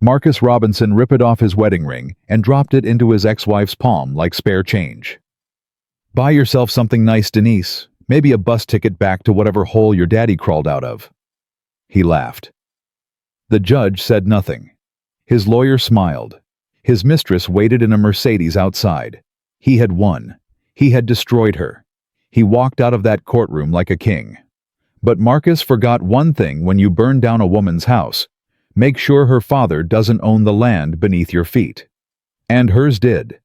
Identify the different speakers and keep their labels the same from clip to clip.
Speaker 1: Marcus Robinson ripped off his wedding ring and dropped it into his ex-wife's palm like spare change. "Buy yourself something nice, Denise. Maybe a bus ticket back to whatever hole your daddy crawled out of." He laughed. The judge said nothing. His lawyer smiled. His mistress waited in a Mercedes outside. He had won. He had destroyed her. He walked out of that courtroom like a king. But Marcus forgot one thing: when you burn down a woman's house, make sure her father doesn't own the land beneath your feet. And hers did.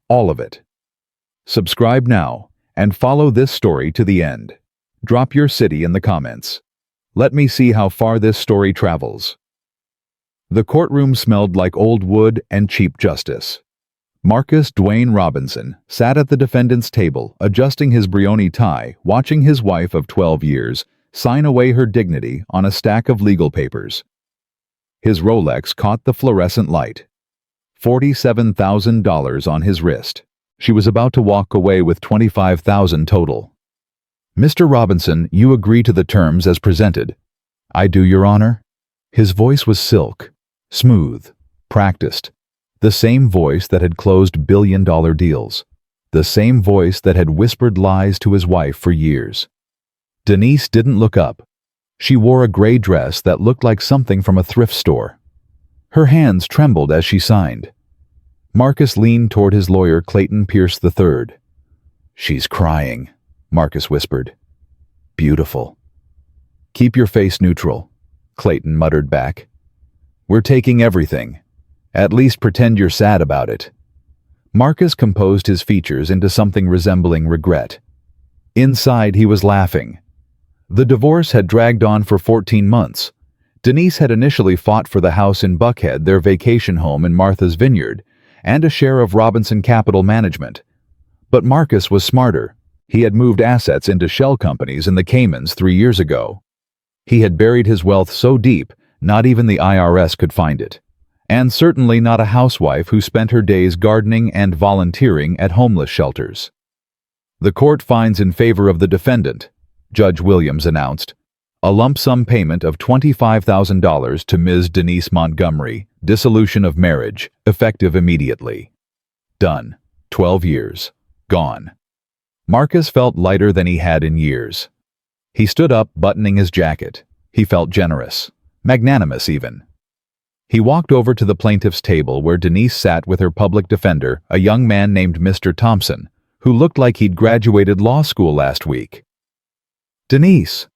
Speaker 1: All of it. Subscribe now and follow this story to the end. Drop your city in the comments. Let me see how far this story travels. The courtroom smelled like old wood and cheap justice. Marcus Dwayne Robinson sat at the defendant's table, adjusting his Brioni tie, watching his wife of 12 years sign away her dignity on a stack of legal papers. His Rolex caught the fluorescent light. $47,000 on his wrist. She was about to walk away with $25,000 total. "Mr. Robinson, you agree to the terms as presented?" "I do, Your Honor." His voice was silk, smooth, practiced. The same voice that had closed billion-dollar deals. The same voice that had whispered lies to his wife for years. Denise didn't look up. She wore a gray dress that looked like something from a thrift store. Her hands trembled as she signed. Marcus leaned toward his lawyer, Clayton Pierce III. "She's crying," Marcus whispered. "Beautiful." "Keep your face neutral," Clayton muttered back. "We're taking everything. At least pretend you're sad about it." Marcus composed his features into something resembling regret. Inside, he was laughing. The divorce had dragged on for 14 months. Denise had initially fought for the house in Buckhead, their vacation home in Martha's Vineyard, and a share of Robinson Capital Management. But Marcus was smarter. He had moved assets into shell companies in the Caymans 3 years ago. He had buried his wealth so deep, not even the IRS could find it. And certainly not a housewife who spent her days gardening and volunteering at homeless shelters. "The court finds in favor of the defendant," Judge Williams announced. "A lump sum payment of $25,000 to Ms. Denise Montgomery, dissolution of marriage, effective immediately." Done. 12 years. Gone. Marcus felt lighter than he had in years. He stood up, buttoning his jacket. He felt generous. Magnanimous, even. He walked over to the plaintiff's table where Denise sat with her public defender, a young man named Mr. Thompson, who looked like he'd graduated law school last week. "Denise."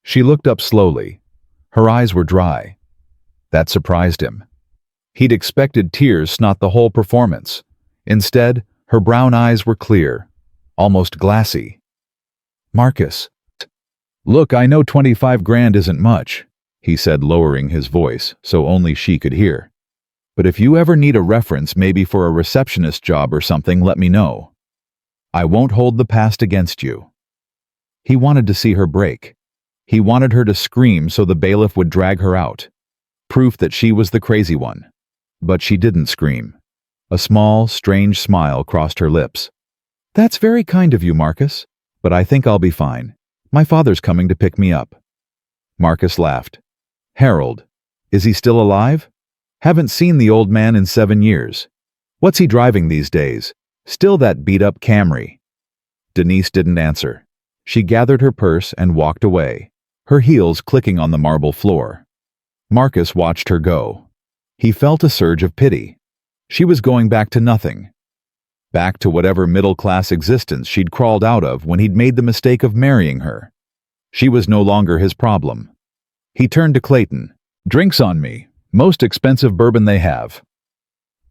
Speaker 1: She looked up slowly. Her eyes were dry. That surprised him. He'd expected tears snot the whole performance. Instead, her brown eyes were clear, almost glassy. "Marcus." "Look, I know 25 grand isn't much," he said, lowering his voice so only she could hear. "But if you ever need a reference, maybe for a receptionist job or something, let me know. I won't hold the past against you." He wanted to see her break. He wanted her to scream so the bailiff would drag her out. Proof that she was the crazy one. But she didn't scream. A small, strange smile crossed her lips. "That's very kind of you, Marcus, but I think I'll be fine. My father's coming to pick me up." Marcus laughed. "Harold. Is he still alive? Haven't seen the old man in 7 years. What's he driving these days? Still that beat-up Camry?" Denise didn't answer. She gathered her purse and walked away, her heels clicking on the marble floor. Marcus watched her go. He felt a surge of pity. She was going back to nothing. Back to whatever middle-class existence she'd crawled out of when he'd made the mistake of marrying her. She was no longer his problem. He turned to Clayton. "Drinks on me. Most expensive bourbon they have."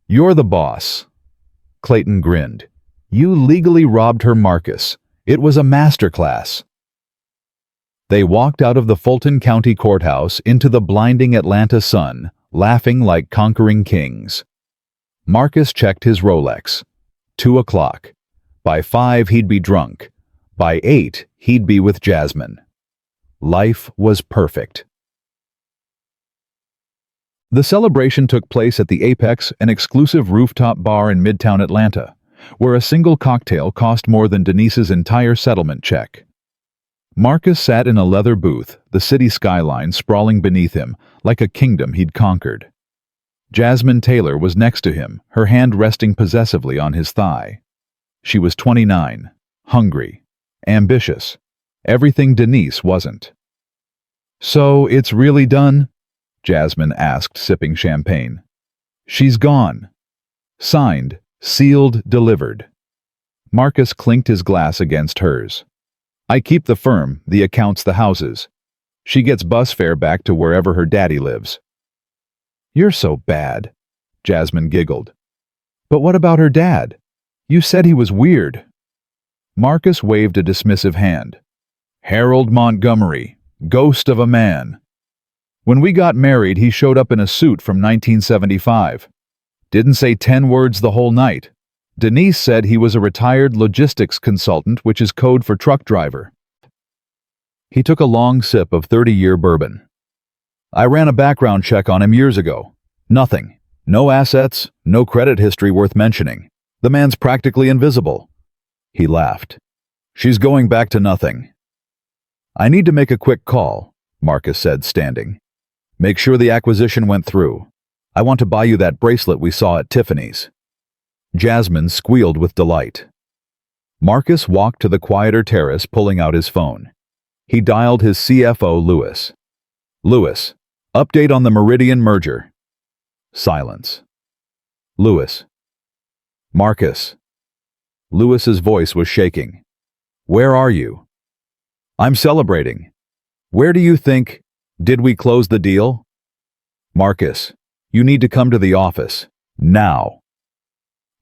Speaker 1: "You're the boss." Clayton grinned. "You legally robbed her, Marcus. It was a masterclass." They walked out of the Fulton County Courthouse into the blinding Atlanta sun, laughing like conquering kings. Marcus checked his Rolex. 2 o'clock. By 5 he'd be drunk. By 8 he'd be with Jasmine. Life was perfect. The celebration took place at the Apex, an exclusive rooftop bar in Midtown Atlanta, where a single cocktail cost more than Denise's entire settlement check. Marcus sat in a leather booth, the city skyline sprawling beneath him like a kingdom he'd conquered. Jasmine Taylor was next to him, her hand resting possessively on his thigh. She was 29, hungry, ambitious, everything Denise wasn't. "So it's really done?" Jasmine asked, sipping champagne. "She's gone. Signed, sealed, delivered." Marcus clinked his glass against hers. "I keep the firm, the accounts, the houses. She gets bus fare back to wherever her daddy lives." "You're so bad," Jasmine giggled. "But what about her dad? You said he was weird." Marcus waved a dismissive hand. "Harold Montgomery, ghost of a man. When we got married, he showed up in a suit from 1975. Didn't say 10 words the whole night. Denise said he was a retired logistics consultant, which is code for truck driver." He took a long sip of 30-year bourbon. "I ran a background check on him years ago. Nothing. No assets, no credit history worth mentioning. The man's practically invisible." He laughed. "She's going back to nothing." "I need to make a quick call," Marcus said, standing. "Make sure the acquisition went through. I want to buy you that bracelet we saw at Tiffany's." Jasmine squealed with delight. Marcus walked to the quieter terrace, pulling out his phone. He dialed his CFO, Lewis. "Lewis, update on the Meridian merger." Silence. "Lewis." "Marcus." Lewis's voice was shaking. "Where are you?" "I'm celebrating." "Where do you think? Did we close the deal?" "Marcus, you need to come to the office. Now."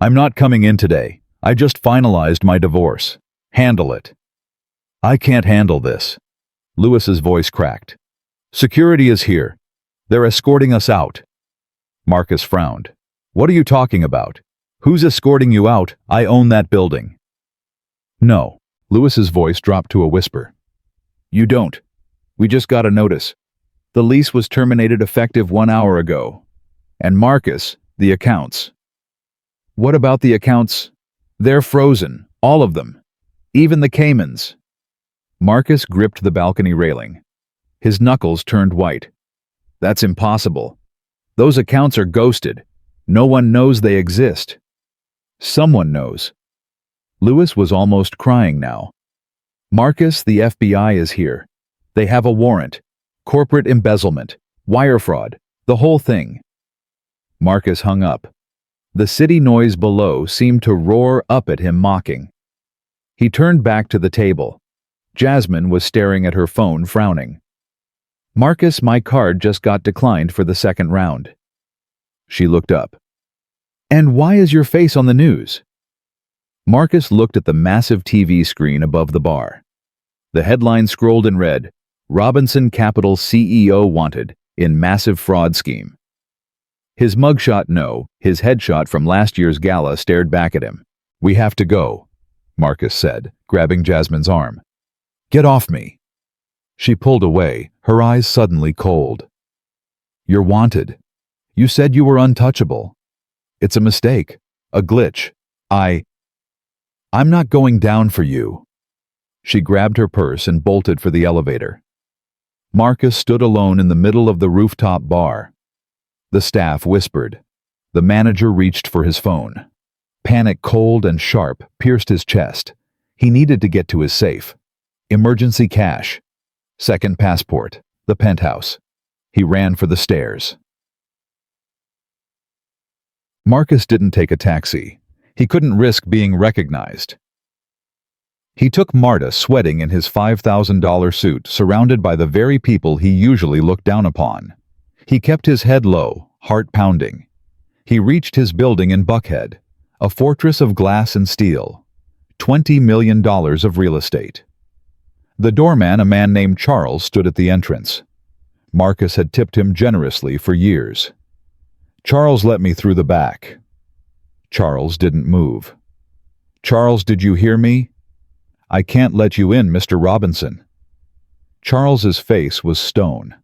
Speaker 1: "I'm not coming in today. I just finalized my divorce. Handle it." "I can't handle this." Lewis's voice cracked. "Security is here. They're escorting us out." Marcus frowned. "What are you talking about? Who's escorting you out? I own that building." "No." Lewis's voice dropped to a whisper. "You don't. We just got a notice. The lease was terminated effective 1 hour ago. And Marcus, the accounts." "What about the accounts?" "They're frozen. All of them. Even the Caymans." Marcus gripped the balcony railing. His knuckles turned white. "That's impossible. Those accounts are ghosted. No one knows they exist." "Someone knows." Lewis was almost crying now. "Marcus, the FBI is here. They have a warrant. Corporate embezzlement. Wire fraud. The whole thing." Marcus hung up. The city noise below seemed to roar up at him, mocking. He turned back to the table. Jasmine was staring at her phone, frowning. "Marcus, my card just got declined for the second round." She looked up. "And why is your face on the news?" Marcus looked at the massive TV screen above the bar. The headline scrolled in red, "Robinson Capital CEO wanted in massive fraud scheme." His mugshot, no, his headshot from last year's gala, stared back at him. "We have to go," Marcus said, grabbing Jasmine's arm. "Get off me." She pulled away, her eyes suddenly cold. "You're wanted. You said you were untouchable. It's a mistake, a glitch. I'm not going down for you." She grabbed her purse and bolted for the elevator. Marcus stood alone in the middle of the rooftop bar. The staff whispered. The manager reached for his phone. Panic, cold and sharp, pierced his chest. He needed to get to his safe. Emergency cash. Second passport. The penthouse. He ran for the stairs. Marcus didn't take a taxi. He couldn't risk being recognized. He took Marta, sweating in his $5,000 suit, surrounded by the very people he usually looked down upon. He kept his head low, heart pounding. He reached his building in Buckhead, a fortress of glass and steel. $20 million of real estate. The doorman, a man named Charles, stood at the entrance. Marcus had tipped him generously for years. "Charles let me through the back." Charles didn't move. "Charles, did you hear me?" "I can't let you in, Mr. Robinson." Charles's face was stone.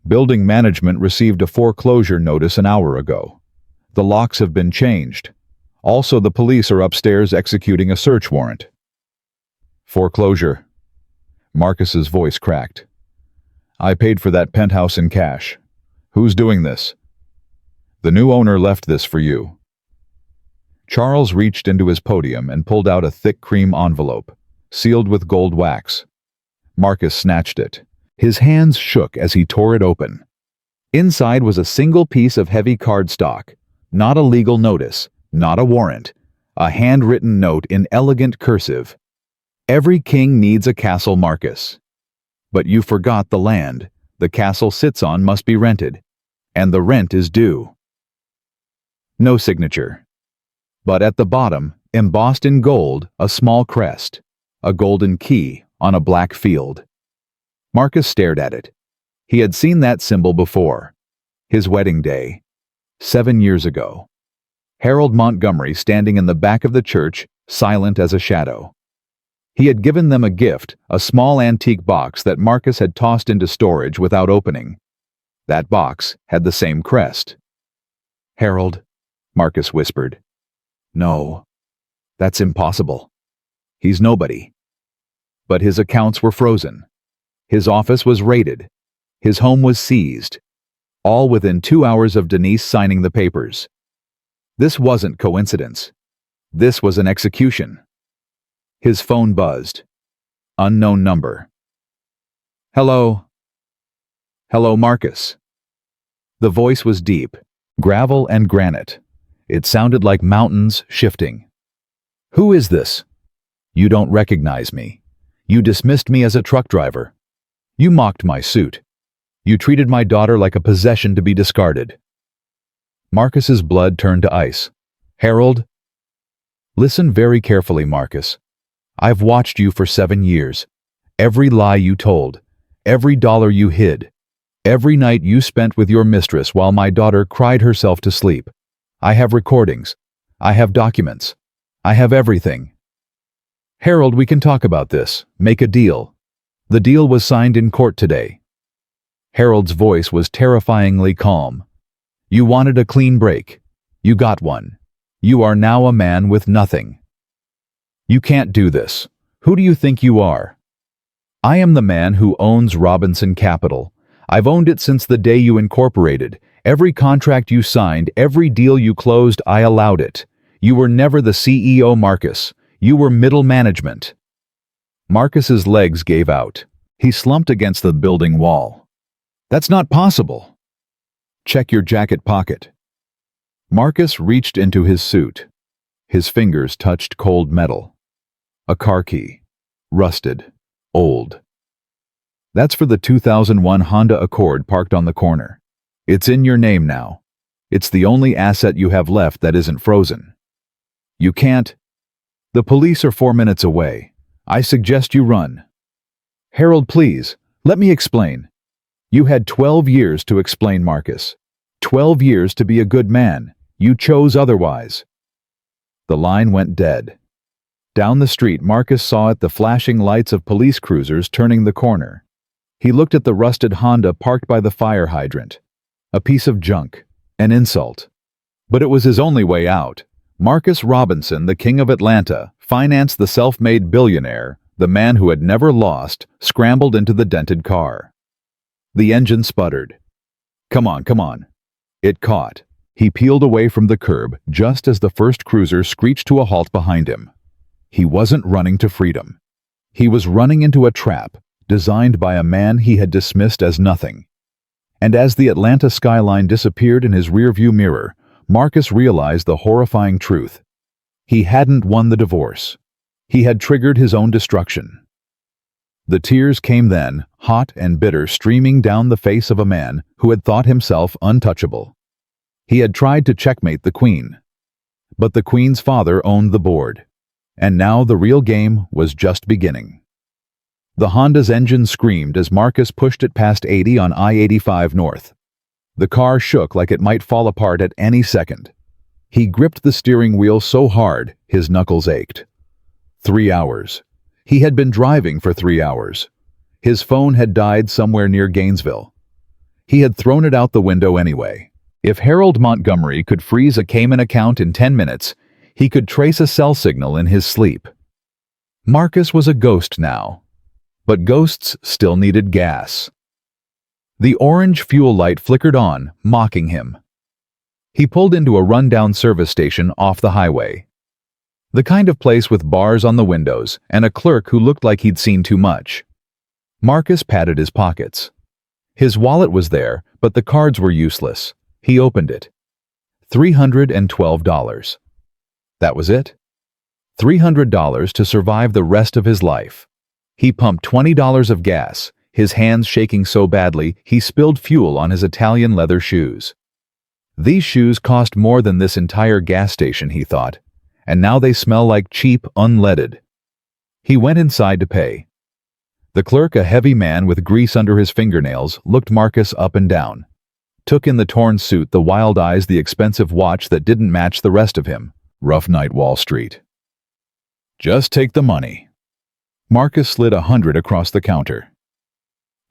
Speaker 1: "Building management received a foreclosure notice an hour ago. The locks have been changed. Also, the police are upstairs executing a search warrant." "Foreclosure." Marcus's voice cracked. "I paid for that penthouse in cash. Who's doing this?" The new owner left this for you." Charles reached into his podium and pulled out a thick cream envelope, sealed with gold wax. Marcus snatched it. His hands shook as he tore it open. Inside was a single piece of heavy cardstock, not a legal notice, not a warrant, a handwritten note in elegant cursive. "Every king needs a castle, Marcus. But you forgot the land the castle sits on must be rented, and the rent is due." No signature. But at the bottom, embossed in gold, a small crest, a golden key on a black field. Marcus stared at it. He had seen that symbol before. His wedding day. 7 years ago. Harold Montgomery standing in the back of the church, silent as a shadow. He had given them a gift, a small antique box that Marcus had tossed into storage without opening. That box had the same crest. "Harold," Marcus whispered. "No, that's impossible. He's nobody." But his accounts were frozen. His office was raided. His home was seized. All within 2 hours of Denise signing the papers. This wasn't coincidence. This was an execution. His phone buzzed. Unknown number. "Hello? Hello, Marcus." The voice was deep, gravel and granite. It sounded like mountains shifting. "Who is this? You don't recognize me. You dismissed me as a truck driver. You mocked my suit. You treated my daughter like a possession to be discarded." Marcus's blood turned to ice. "Harold?" "Listen very carefully, Marcus. I've watched you for 7 years. Every lie you told, every dollar you hid, every night you spent with your mistress while my daughter cried herself to sleep. I have recordings. I have documents. I have everything. Harold, we can talk about this. Make a deal. The deal was signed in court today." Harold's voice was terrifyingly calm. "You wanted a clean break. You got one. You are now a man with nothing. You can't do this. Who do you think you are?" "I am the man who owns Robinson Capital. I've owned it since the day you incorporated. Every contract you signed, every deal you closed, I allowed it. You were never the CEO, Marcus. You were middle management." Marcus's legs gave out. He slumped against the building wall. "That's not possible." "Check your jacket pocket." Marcus reached into his suit. His fingers touched cold metal. A car key. Rusted. Old. "That's for the 2001 Honda Accord parked on the corner. It's in your name now. It's the only asset you have left that isn't frozen. You can't. The police are 4 minutes away. I suggest you run." "Harold, please, let me explain." "You had 12 years to explain, Marcus. 12 years to be a good man. You chose otherwise." The line went dead. Down the street, Marcus saw the flashing lights of police cruisers turning the corner. He looked at the rusted Honda parked by the fire hydrant. A piece of junk. An insult. But it was his only way out. Marcus Robinson, the king of Atlanta, financed the self-made billionaire, the man who had never lost, scrambled into the dented car. The engine sputtered. Come on. It caught. He peeled away from the curb just as the first cruiser screeched to a halt behind him. He wasn't running to freedom. He was running into a trap designed by a man he had dismissed as nothing. And as the Atlanta skyline disappeared in his rearview mirror, Marcus realized the horrifying truth. He hadn't won the divorce. He had triggered his own destruction. The tears came then, hot and bitter, streaming down the face of a man who had thought himself untouchable. He had tried to checkmate the Queen. But the Queen's father owned the board. And now the real game was just beginning. The Honda's engine screamed as Marcus pushed it past 80 on I-85 North. The car shook like it might fall apart at any second. He gripped the steering wheel so hard his knuckles ached. 3 hours. He had been driving for 3 hours. His phone had died somewhere near Gainesville. He had thrown it out the window anyway. If Harold Montgomery could freeze a Cayman account in 10 minutes, he could trace a cell signal in his sleep. Marcus was a ghost now. But ghosts still needed gas. The orange fuel light flickered on, mocking him. He pulled into a rundown service station off the highway. The kind of place with bars on the windows and a clerk who looked like he'd seen too much. Marcus patted his pockets. His wallet was there, but the cards were useless. He opened it. $312. That was it. $300 to survive the rest of his life. He pumped $20 of gas, his hands shaking so badly he spilled fuel on his Italian leather shoes. These shoes cost more than this entire gas station, he thought, and now they smell like cheap, unleaded. He went inside to pay. The clerk, a heavy man with grease under his fingernails, looked Marcus up and down. Took in the torn suit, the wild eyes, the expensive watch that didn't match the rest of him. Rough night, Wall Street. Just take the money. Marcus slid $100 across the counter.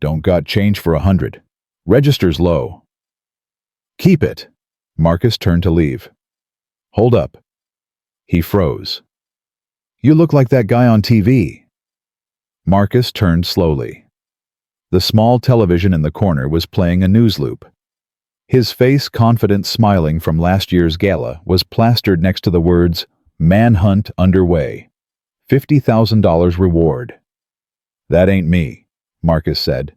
Speaker 1: Don't got change for $100. Register's low. Keep it. Marcus turned to leave. Hold up. He froze. You look like that guy on TV. Marcus turned slowly. The small television in the corner was playing a news loop. His face, confident, smiling from last year's gala, was plastered next to the words, "Manhunt underway. $50,000 reward." That ain't me, Marcus said.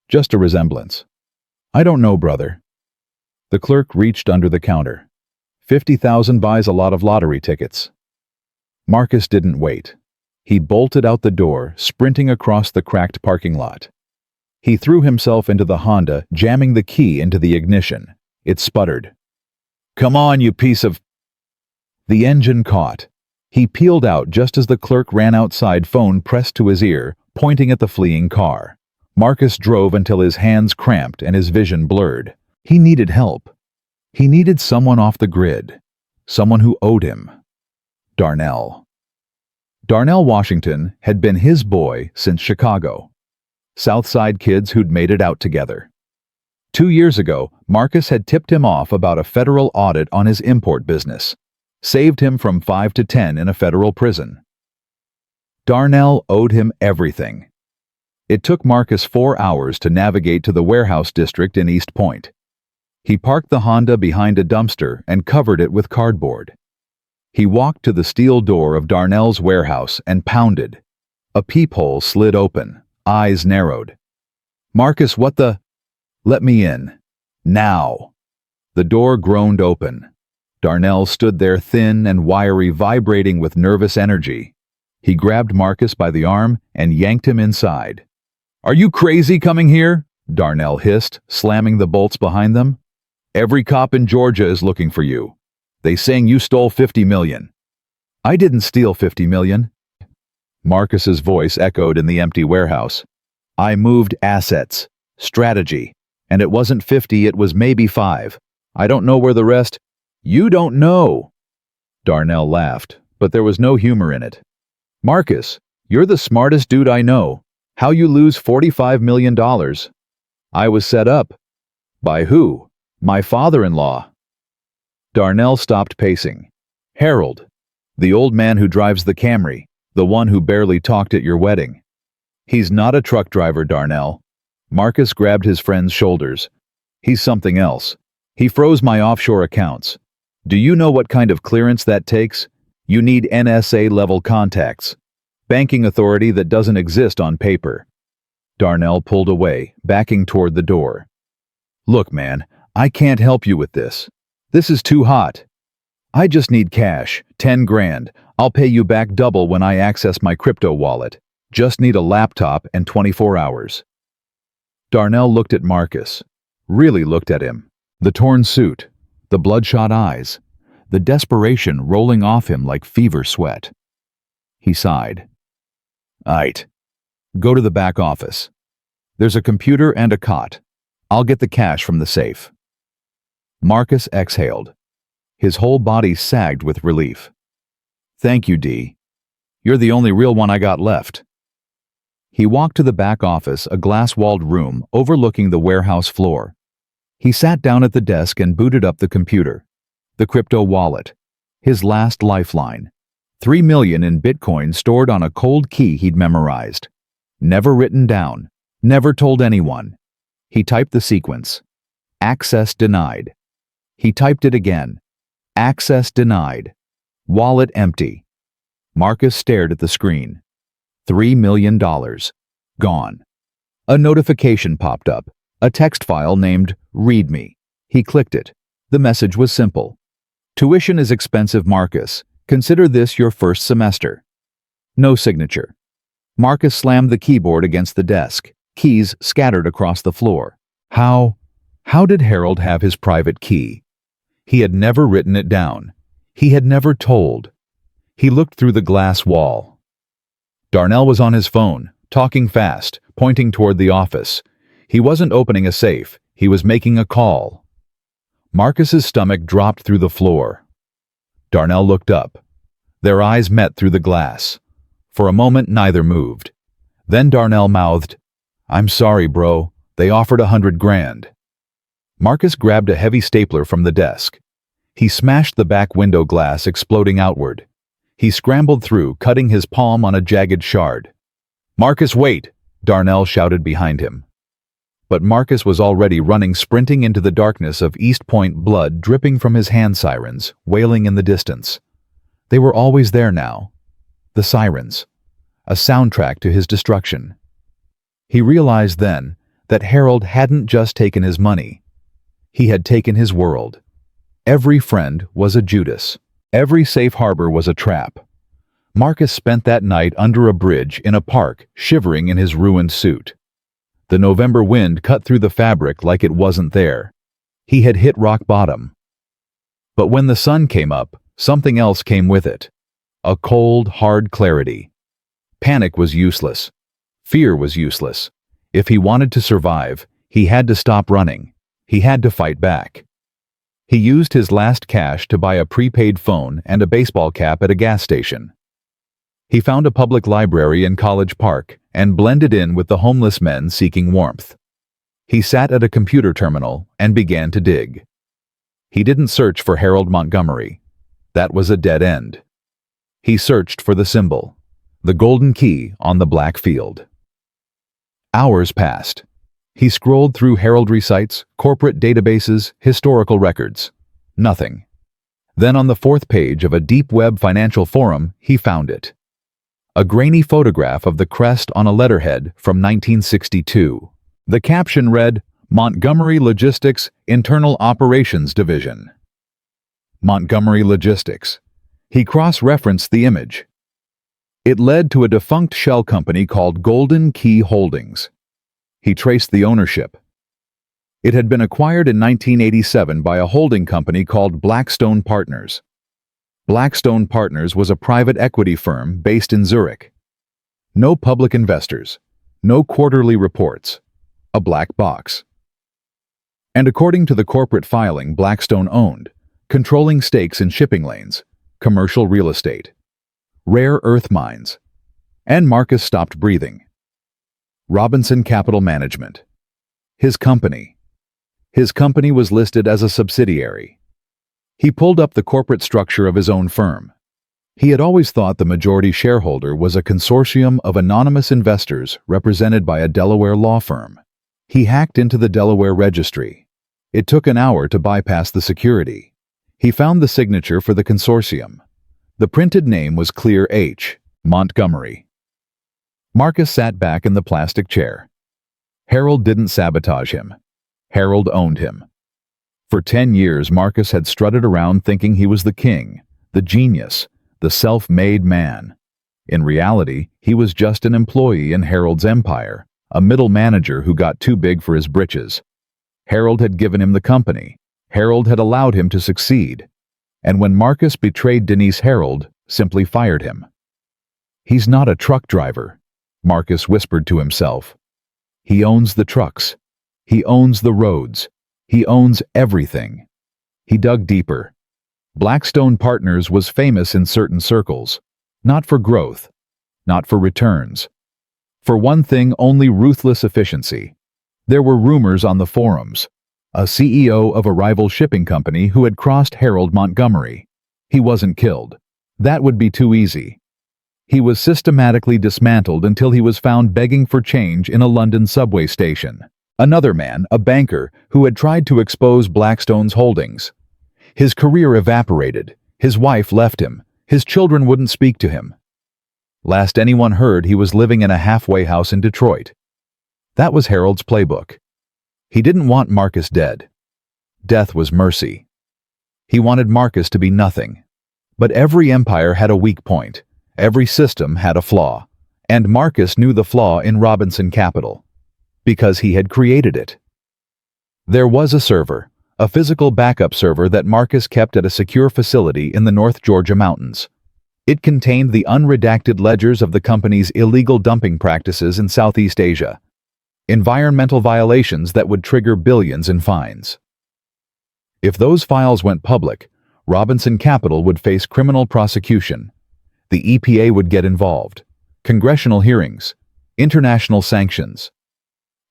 Speaker 1: Just a resemblance. I don't know, brother. The clerk reached under the counter. 50,000 buys a lot of lottery tickets. Marcus didn't wait. He bolted out the door, sprinting across the cracked parking lot. He threw himself into the Honda, jamming the key into the ignition. It sputtered. Come on, you piece of... The engine caught. He peeled out just as the clerk ran outside, phone pressed to his ear, pointing at the fleeing car. Marcus drove until his hands cramped and his vision blurred. He needed help. He needed someone off the grid. Someone who owed him. Darnell. Darnell Washington had been his boy since Chicago. Southside kids who'd made it out together. 2 years ago, Marcus had tipped him off about a federal audit on his import business. Saved him from 5 to 10 in a federal prison. Darnell owed him everything. It took Marcus 4 hours to navigate to the warehouse district in East Point. He parked the Honda behind a dumpster and covered it with cardboard. He walked to the steel door of Darnell's warehouse and pounded. A peephole slid open, eyes narrowed. Marcus, what the... Let me in. Now. The door groaned open. Darnell stood there, thin and wiry, vibrating with nervous energy. He grabbed Marcus by the arm and yanked him inside. Are you crazy coming here? Darnell hissed, slamming the bolts behind them. Every cop in Georgia is looking for you. They saying you stole $50 million. I didn't steal $50 million. Marcus's voice echoed in the empty warehouse. I moved assets. Strategy. And it wasn't 50, it was maybe 5. I don't know where the rest... You don't know. Darnell laughed, but there was no humor in it. Marcus, you're the smartest dude I know. How you lose $45 million? I was set up. By who? My father-in-law. Darnell stopped pacing. Harold, the old man who drives the Camry, the one who barely talked at your wedding. He's not a truck driver, Darnell. Marcus grabbed his friend's shoulders. He's something else. He froze my offshore accounts. Do you know what kind of clearance that takes? You need NSA-level contacts. Banking authority that doesn't exist on paper. Darnell pulled away, backing toward the door. Look, man, I can't help you with this. This is too hot. I just need cash, 10 grand. I'll pay you back double when I access my crypto wallet. Just need a laptop and 24 hours. Darnell looked at Marcus. Really looked at him. The torn suit, the bloodshot eyes, the desperation rolling off him like fever sweat. He sighed. Aight. Go to the back office. There's a computer and a cot. I'll get the cash from the safe. Marcus exhaled. His whole body sagged with relief. Thank you, D. You're the only real one I got left. He walked to the back office, a glass-walled room overlooking the warehouse floor. He sat down at the desk and booted up the computer. The crypto wallet. His last lifeline. 3 million in Bitcoin stored on a cold key he'd memorized. Never written down. Never told anyone. He typed the sequence. Access denied. He typed it again. Access denied. Wallet empty. Marcus stared at the screen. $3 million. Gone. A notification popped up. A text file named Read Me. He clicked it. The message was simple. Tuition is expensive, Marcus. Consider this your first semester. No signature. Marcus slammed the keyboard against the desk. Keys scattered across the floor. How did Harold have his private key? He had never written it down. He had never told. He looked through the glass wall. Darnell was on his phone, talking fast, pointing toward the office. He wasn't opening a safe. He was making a call. Marcus's stomach dropped through the floor. Darnell looked up. Their eyes met through the glass. For a moment, neither moved. Then Darnell mouthed, "I'm sorry, bro. They offered $100,000. Marcus grabbed a heavy stapler from the desk. He smashed the back window glass, exploding outward. He scrambled through, cutting his palm on a jagged shard. "Marcus, wait!" Darnell shouted behind him. But Marcus was already running, sprinting into the darkness of East Point, blood dripping from his hand sirens, wailing in the distance. They were always there now. The sirens. A soundtrack to his destruction. He realized then that Harold hadn't just taken his money. He had taken his world. Every friend was a Judas. Every safe harbor was a trap. Marcus spent that night under a bridge in a park, shivering in his ruined suit. The November wind cut through the fabric like it wasn't there. He had hit rock bottom. But when the sun came up, something else came with it. A cold, hard clarity. Panic was useless. Fear was useless. If he wanted to survive, he had to stop running. He had to fight back. He used his last cash to buy a prepaid phone and a baseball cap at a gas station. He found a public library in College Park and blended in with the homeless men seeking warmth. He sat at a computer terminal and began to dig. He didn't search for Harold Montgomery. That was a dead end. He searched for the symbol, the golden key on the black field. Hours passed. He scrolled through heraldry sites, corporate databases, historical records. Nothing. Then on the fourth page of a deep web financial forum, he found it. A grainy photograph of the crest on a letterhead from 1962. The caption read, Montgomery Logistics Internal Operations Division. Montgomery Logistics. He cross-referenced the image. It led to a defunct shell company called Golden Key Holdings. He traced the ownership. It had been acquired in 1987 by a holding company called Blackstone Partners. Blackstone Partners was a private equity firm based in Zurich. No public investors. No quarterly reports. A black box. And according to the corporate filing, Blackstone owned, controlling stakes in shipping lanes, commercial real estate, rare earth mines. And Marcus stopped breathing. Robinson Capital Management. His company. His company was listed as a subsidiary. He pulled up the corporate structure of his own firm. He had always thought the majority shareholder was a consortium of anonymous investors represented by a Delaware law firm. He hacked into the Delaware registry. It took an hour to bypass the security. He found the signature for the consortium. The printed name was Clear H. Montgomery. Marcus sat back in the plastic chair. Harold didn't sabotage him. Harold owned him. For 10 years, Marcus had strutted around thinking he was the king, the genius, the self-made man. In reality, he was just an employee in Harold's empire, a middle manager who got too big for his britches. Harold had given him the company. Harold had allowed him to succeed. And when Marcus betrayed Denise, Harold simply fired him. He's not a truck driver, Marcus whispered to himself. He owns the trucks. He owns the roads. He owns everything. He dug deeper. Blackstone Partners was famous in certain circles, not for growth, not for returns. For one thing, only ruthless efficiency. There were rumors on the forums. A CEO of a rival shipping company who had crossed Harold Montgomery. He wasn't killed. That would be too easy. He was systematically dismantled until he was found begging for change in a London subway station. Another man, a banker, who had tried to expose Blackstone's holdings. His career evaporated. His wife left him. His children wouldn't speak to him. Last anyone heard, he was living in a halfway house in Detroit. That was Harold's playbook. He didn't want Marcus dead. Death was mercy. He wanted Marcus to be nothing. But every empire had a weak point. Every system had a flaw. And Marcus knew the flaw in Robinson Capital. Because he had created it. There was a server, a physical backup server that Marcus kept at a secure facility in the North Georgia mountains. It contained the unredacted ledgers of the company's illegal dumping practices in Southeast Asia. Environmental violations that would trigger billions in fines. If those files went public, Robinson Capital would face criminal prosecution. The EPA would get involved. Congressional hearings. International sanctions.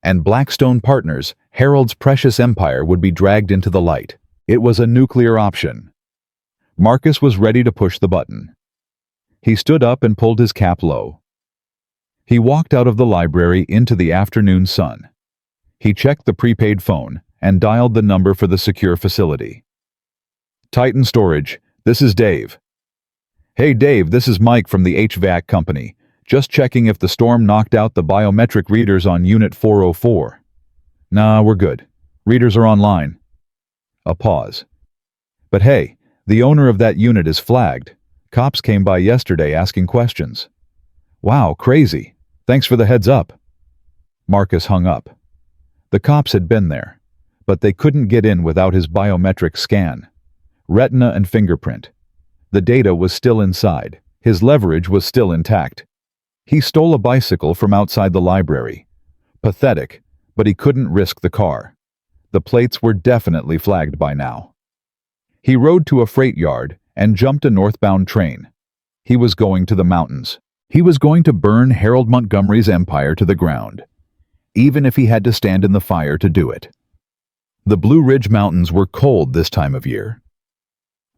Speaker 1: And Blackstone Partners, Harold's precious empire, would be dragged into the light. It was a nuclear option. Marcus was ready to push the button. He stood up and pulled his cap low. He walked out of the library into the afternoon sun. He checked the prepaid phone and dialed the number for the secure facility. Titan Storage, this is Dave. Hey Dave, this is Mike from the HVAC company. Just checking if the storm knocked out the biometric readers on Unit 404. Nah, we're good. Readers are online. A pause. But hey, the owner of that unit is flagged. Cops came by yesterday asking questions. Wow, crazy. Thanks for the heads up. Marcus hung up. The cops had been there, but they couldn't get in without his biometric scan. Retina and fingerprint. The data was still inside. His leverage was still intact. He stole a bicycle from outside the library. Pathetic, but he couldn't risk the car. The plates were definitely flagged by now. He rode to a freight yard and jumped a northbound train. He was going to the mountains. He was going to burn Harold Montgomery's empire to the ground, even if he had to stand in the fire to do it. The Blue Ridge Mountains were cold this time of year.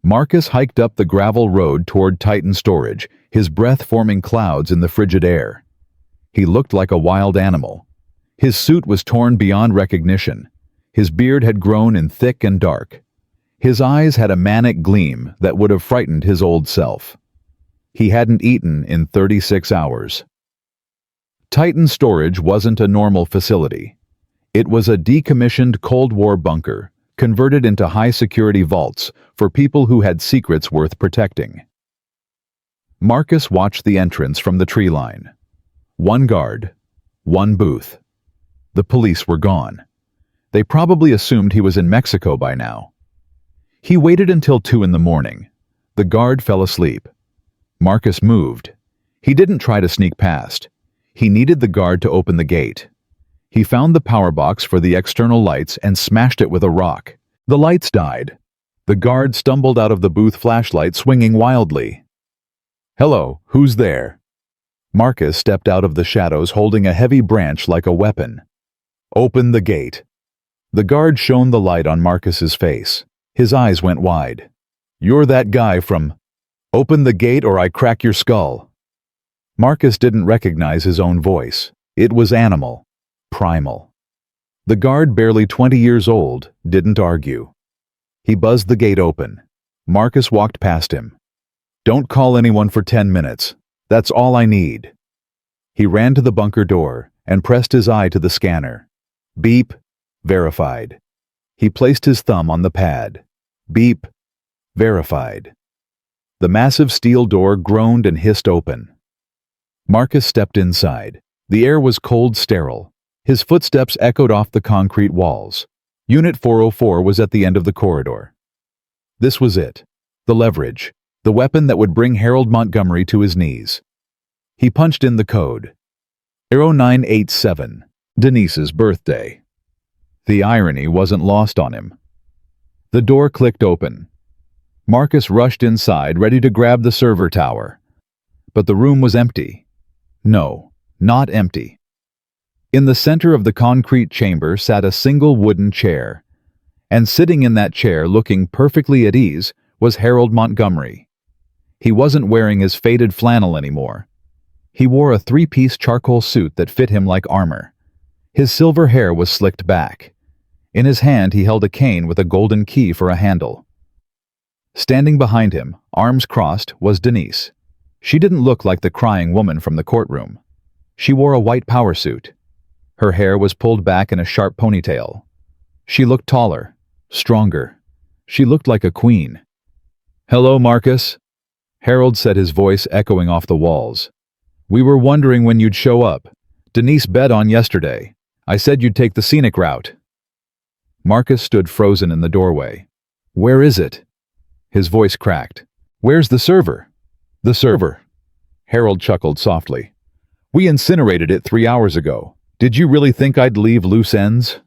Speaker 1: Marcus hiked up the gravel road toward Titan Storage, his breath forming clouds in the frigid air. He looked like a wild animal. His suit was torn beyond recognition. His beard had grown in thick and dark. His eyes had a manic gleam that would have frightened his old self. He hadn't eaten in 36 hours. Titan Storage wasn't a normal facility. It was a decommissioned Cold War bunker, converted into high-security vaults for people who had secrets worth protecting. Marcus watched the entrance from the tree line. One guard, one booth. The police were gone. They probably assumed he was in Mexico by now. He waited until 2 in the morning. The guard fell asleep. Marcus moved. He didn't try to sneak past. He needed the guard to open the gate. He found the power box for the external lights and smashed it with a rock. The lights died. The guard stumbled out of the booth flashlight swinging wildly. "Hello, who's there?" Marcus stepped out of the shadows holding a heavy branch like a weapon. "Open the gate." The guard shone the light on Marcus's face. His eyes went wide. "You're that guy from... Open the gate or I crack your skull." Marcus didn't recognize his own voice. It was animal. Primal. The guard, barely 20 years old, didn't argue. He buzzed the gate open. Marcus walked past him. "Don't call anyone for 10 minutes. That's all I need." He ran to the bunker door and pressed his eye to the scanner. Beep. Verified. He placed his thumb on the pad. Beep. Verified. The massive steel door groaned and hissed open. Marcus stepped inside. The air was cold, sterile. His footsteps echoed off the concrete walls. Unit 404 was at the end of the corridor. This was it. The leverage. The weapon that would bring Harold Montgomery to his knees. He punched in the code. 0987. Denise's birthday. The irony wasn't lost on him. The door clicked open. Marcus rushed inside, ready to grab the server tower. But the room was empty. No, not empty. In the center of the concrete chamber sat a single wooden chair. And sitting in that chair, looking perfectly at ease, was Harold Montgomery. He wasn't wearing his faded flannel anymore. He wore a 3-piece charcoal suit that fit him like armor. His silver hair was slicked back. In his hand he held a cane with a golden key for a handle. Standing behind him, arms crossed, was Denise. She didn't look like the crying woman from the courtroom. She wore a white power suit. Her hair was pulled back in a sharp ponytail. She looked taller, stronger. She looked like a queen. "Hello, Marcus," Harold said, his voice echoing off the walls. "We were wondering when you'd show up. Denise bet on yesterday. I said you'd take the scenic route." Marcus stood frozen in the doorway. "Where is it?" His voice cracked. "Where's the server?" "The server." Harold chuckled softly. "We incinerated it 3 hours ago. Did you really think I'd leave loose ends?"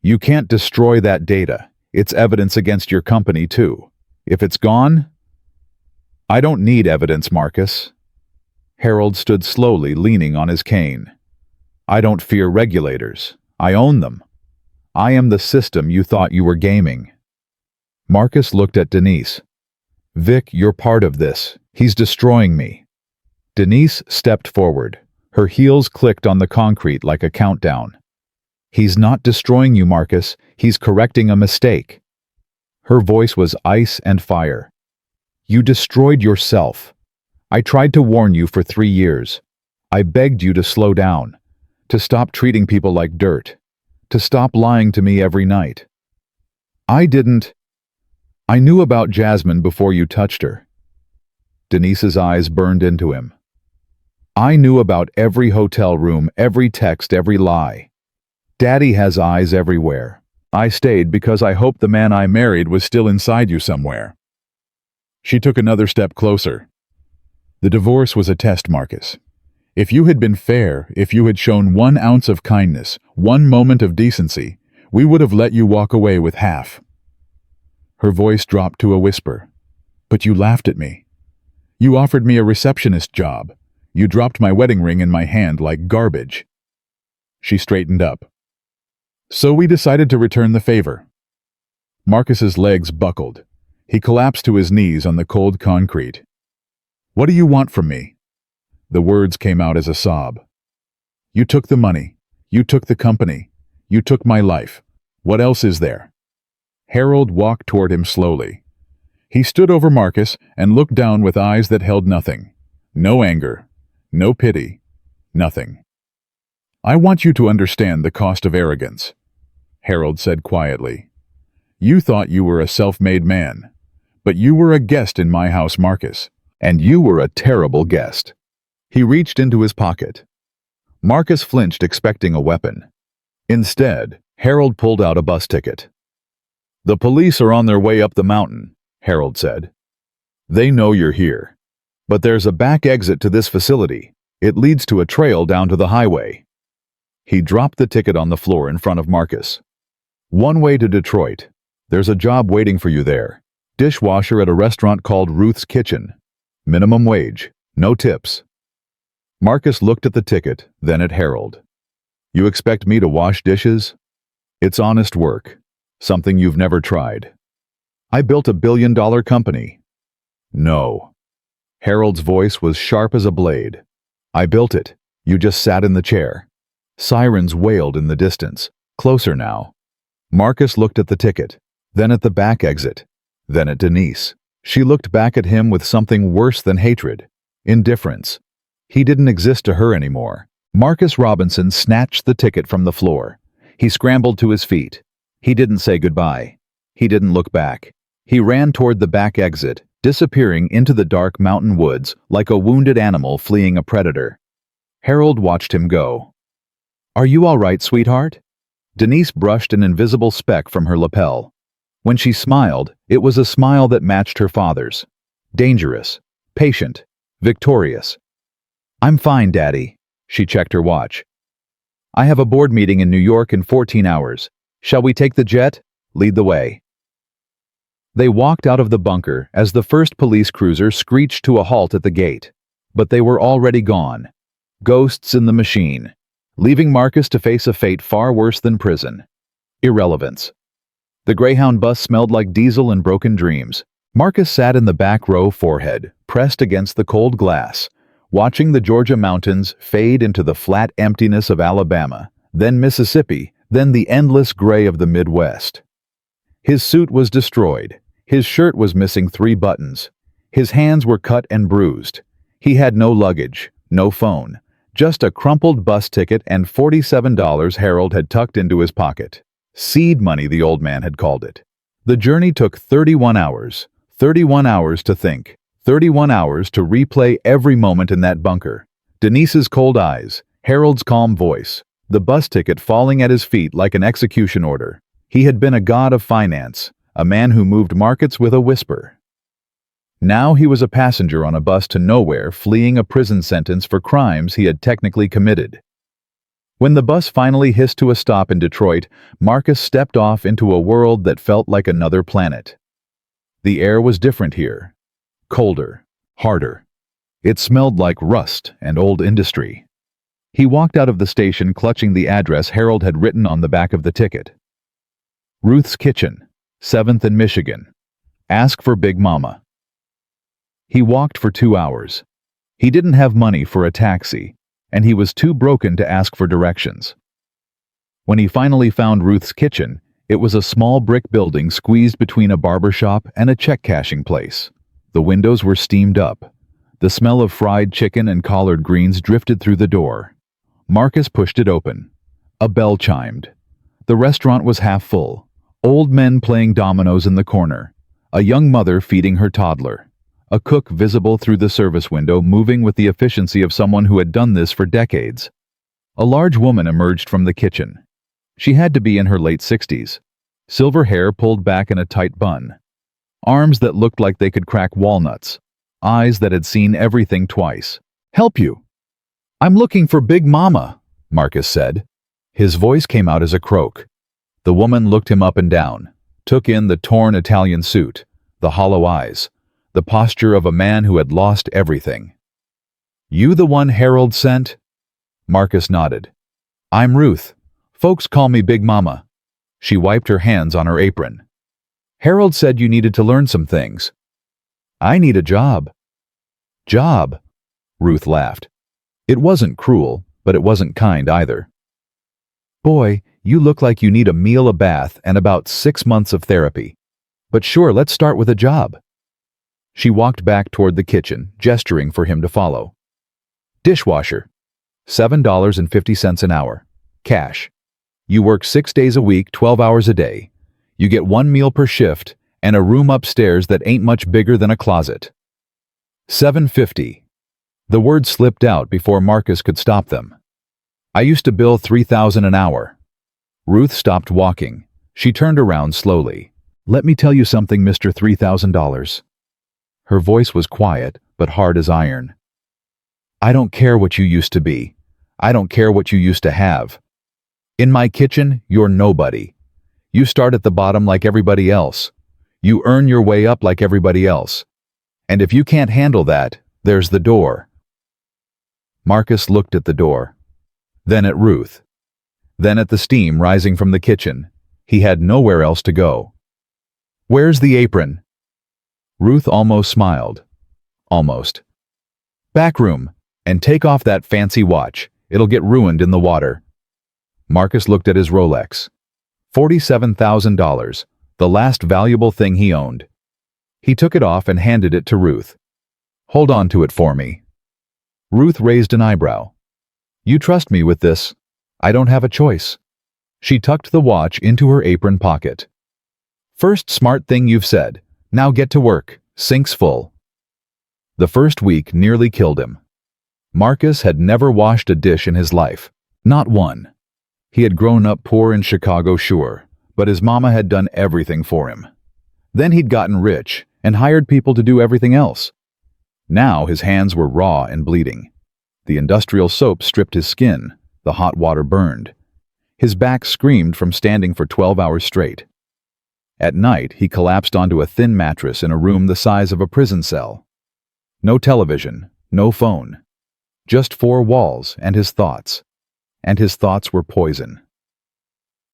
Speaker 1: "You can't destroy that data. It's evidence against your company, too. If it's gone—" "I don't need evidence, Marcus." Harold stood slowly, leaning on his cane. "I don't fear regulators. I own them. I am the system you thought you were gaming." Marcus looked at Denise. "Vic, you're part of this. He's destroying me." Denise stepped forward. Her heels clicked on the concrete like a countdown. "He's not destroying you, Marcus. He's correcting a mistake." Her voice was ice and fire. "You destroyed yourself. I tried to warn you for 3 years. I begged you to slow down, to stop treating people like dirt, to stop lying to me every night. I knew about Jasmine before you touched her." Denise's eyes burned into him. "I knew about every hotel room, every text, every lie. Daddy has eyes everywhere. I stayed because I hoped the man I married was still inside you somewhere." She took another step closer. "The divorce was a test, Marcus. If you had been fair, if you had shown 1 ounce of kindness, 1 moment of decency, we would have let you walk away with half." Her voice dropped to a whisper. "But you laughed at me. You offered me a receptionist job. You dropped my wedding ring in my hand like garbage." She straightened up. "So we decided to return the favor." Marcus's legs buckled. He collapsed to his knees on the cold concrete. "What do you want from me?" The words came out as a sob. "You took the money. You took the company. You took my life. What else is there?" Harold walked toward him slowly. He stood over Marcus and looked down with eyes that held nothing. No anger, no pity, nothing. "I want you to understand the cost of arrogance," Harold said quietly. "You thought you were a self-made man, but you were a guest in my house, Marcus, and you were a terrible guest." He reached into his pocket. Marcus flinched, expecting a weapon. Instead, Harold pulled out a bus ticket. "The police are on their way up the mountain," Harold said. "They know you're here. But there's a back exit to this facility. It leads to a trail down to the highway." He dropped the ticket on the floor in front of Marcus. "One way to Detroit. There's a job waiting for you there. Dishwasher at a restaurant called Ruth's Kitchen. Minimum wage. No tips." Marcus looked at the ticket, then at Harold. "You expect me to wash dishes? It's honest work. Something you've never tried. I built a billion-dollar company." "No." Harold's voice was sharp as a blade. "I built it. You just sat in the chair." Sirens wailed in the distance. Closer now. Marcus looked at the ticket, then at the back exit, then at Denise. She looked back at him with something worse than hatred. Indifference. He didn't exist to her anymore. Marcus Robinson snatched the ticket from the floor. He scrambled to his feet. He didn't say goodbye. He didn't look back. He ran toward the back exit, disappearing into the dark mountain woods like a wounded animal fleeing a predator. Harold watched him go. "Are you all right, sweetheart?" Denise brushed an invisible speck from her lapel. When she smiled, it was a smile that matched her father's. Dangerous, patient, victorious. "I'm fine, Daddy." She checked her watch. "I have a board meeting in New York in 14 hours. Shall we take the jet? Lead the way." They walked out of the bunker as the first police cruiser screeched to a halt at the gate. But they were already gone. Ghosts in the machine, leaving Marcus to face a fate far worse than prison. Irrelevance. The Greyhound bus smelled like diesel and broken dreams. Marcus sat in the back row, forehead pressed against the cold glass, watching the Georgia mountains fade into the flat emptiness of Alabama, then Mississippi, then the endless gray of the Midwest. His suit was destroyed. His shirt was missing 3 buttons. His hands were cut and bruised. He had no luggage, no phone, just a crumpled bus ticket and $47 Harold had tucked into his pocket. Seed money, the old man had called it. The journey took 31 hours. 31 hours to think. 31 hours to replay every moment in that bunker. Denise's cold eyes, Harold's calm voice, the bus ticket falling at his feet like an execution order. He had been a god of finance, a man who moved markets with a whisper. Now he was a passenger on a bus to nowhere, fleeing a prison sentence for crimes he had technically committed. When the bus finally hissed to a stop in Detroit, Marcus stepped off into a world that felt like another planet. The air was different here. Colder, harder. It smelled like rust and old industry. He walked out of the station clutching the address Harold had written on the back of the ticket. Ruth's Kitchen, 7th and Michigan. Ask for Big Mama. He walked for 2 hours. He didn't have money for a taxi, and he was too broken to ask for directions. When he finally found Ruth's Kitchen, it was a small brick building squeezed between a barber shop and a check-cashing place. The windows were steamed up. The smell of fried chicken and collard greens drifted through the door. Marcus pushed it open. A bell chimed. The restaurant was half full. Old men playing dominoes in the corner. A young mother feeding her toddler. A cook visible through the service window, moving with the efficiency of someone who had done this for decades. A large woman emerged from the kitchen. She had to be in her late 60s. Silver hair pulled back in a tight bun. Arms that looked like they could crack walnuts. Eyes that had seen everything twice. "Help you." "I'm looking for Big Mama," Marcus said. His voice came out as a croak. The woman looked him up and down, took in the torn Italian suit, the hollow eyes, the posture of a man who had lost everything. "You the one Harold sent?" Marcus nodded. "I'm Ruth. Folks call me Big Mama." She wiped her hands on her apron. "Harold said you needed to learn some things." "I need a job." "Job?" Ruth laughed. It wasn't cruel, but it wasn't kind either. "Boy, you look like you need a meal, a bath, and about 6 months of therapy. But sure, let's start with a job." She walked back toward the kitchen, gesturing for him to follow. "Dishwasher. $7.50 an hour. Cash. You work 6 days a week, 12 hours a day. You get 1 meal per shift, and a room upstairs that ain't much bigger than a closet." $7.50. The words slipped out before Marcus could stop them. "I used to bill $3,000 an hour." Ruth stopped walking. She turned around slowly. "Let me tell you something, Mr. $3,000. Her voice was quiet, but hard as iron. "I don't care what you used to be. I don't care what you used to have. In my kitchen, you're nobody. You start at the bottom like everybody else. You earn your way up like everybody else. And if you can't handle that, there's the door." Marcus looked at the door. Then at Ruth. Then at the steam rising from the kitchen. He had nowhere else to go. "Where's the apron?" Ruth almost smiled. Almost. "Back room, and take off that fancy watch. It'll get ruined in the water." Marcus looked at his Rolex. $47,000, the last valuable thing he owned. He took it off and handed it to Ruth. "Hold on to it for me." Ruth raised an eyebrow. "You trust me with this? I don't have a choice." She tucked the watch into her apron pocket. "First smart thing you've said. Now get to work. Sink's full." The first week nearly killed him. Marcus had never washed a dish in his life. Not one. He had grown up poor in Chicago, sure, but his mama had done everything for him. Then he'd gotten rich and hired people to do everything else. Now his hands were raw and bleeding. The industrial soap stripped his skin. The hot water burned. His back screamed from standing for 12 hours straight. At night, he collapsed onto a thin mattress in a room the size of a prison cell. No television, no phone. Just 4 walls and his thoughts. And his thoughts were poison.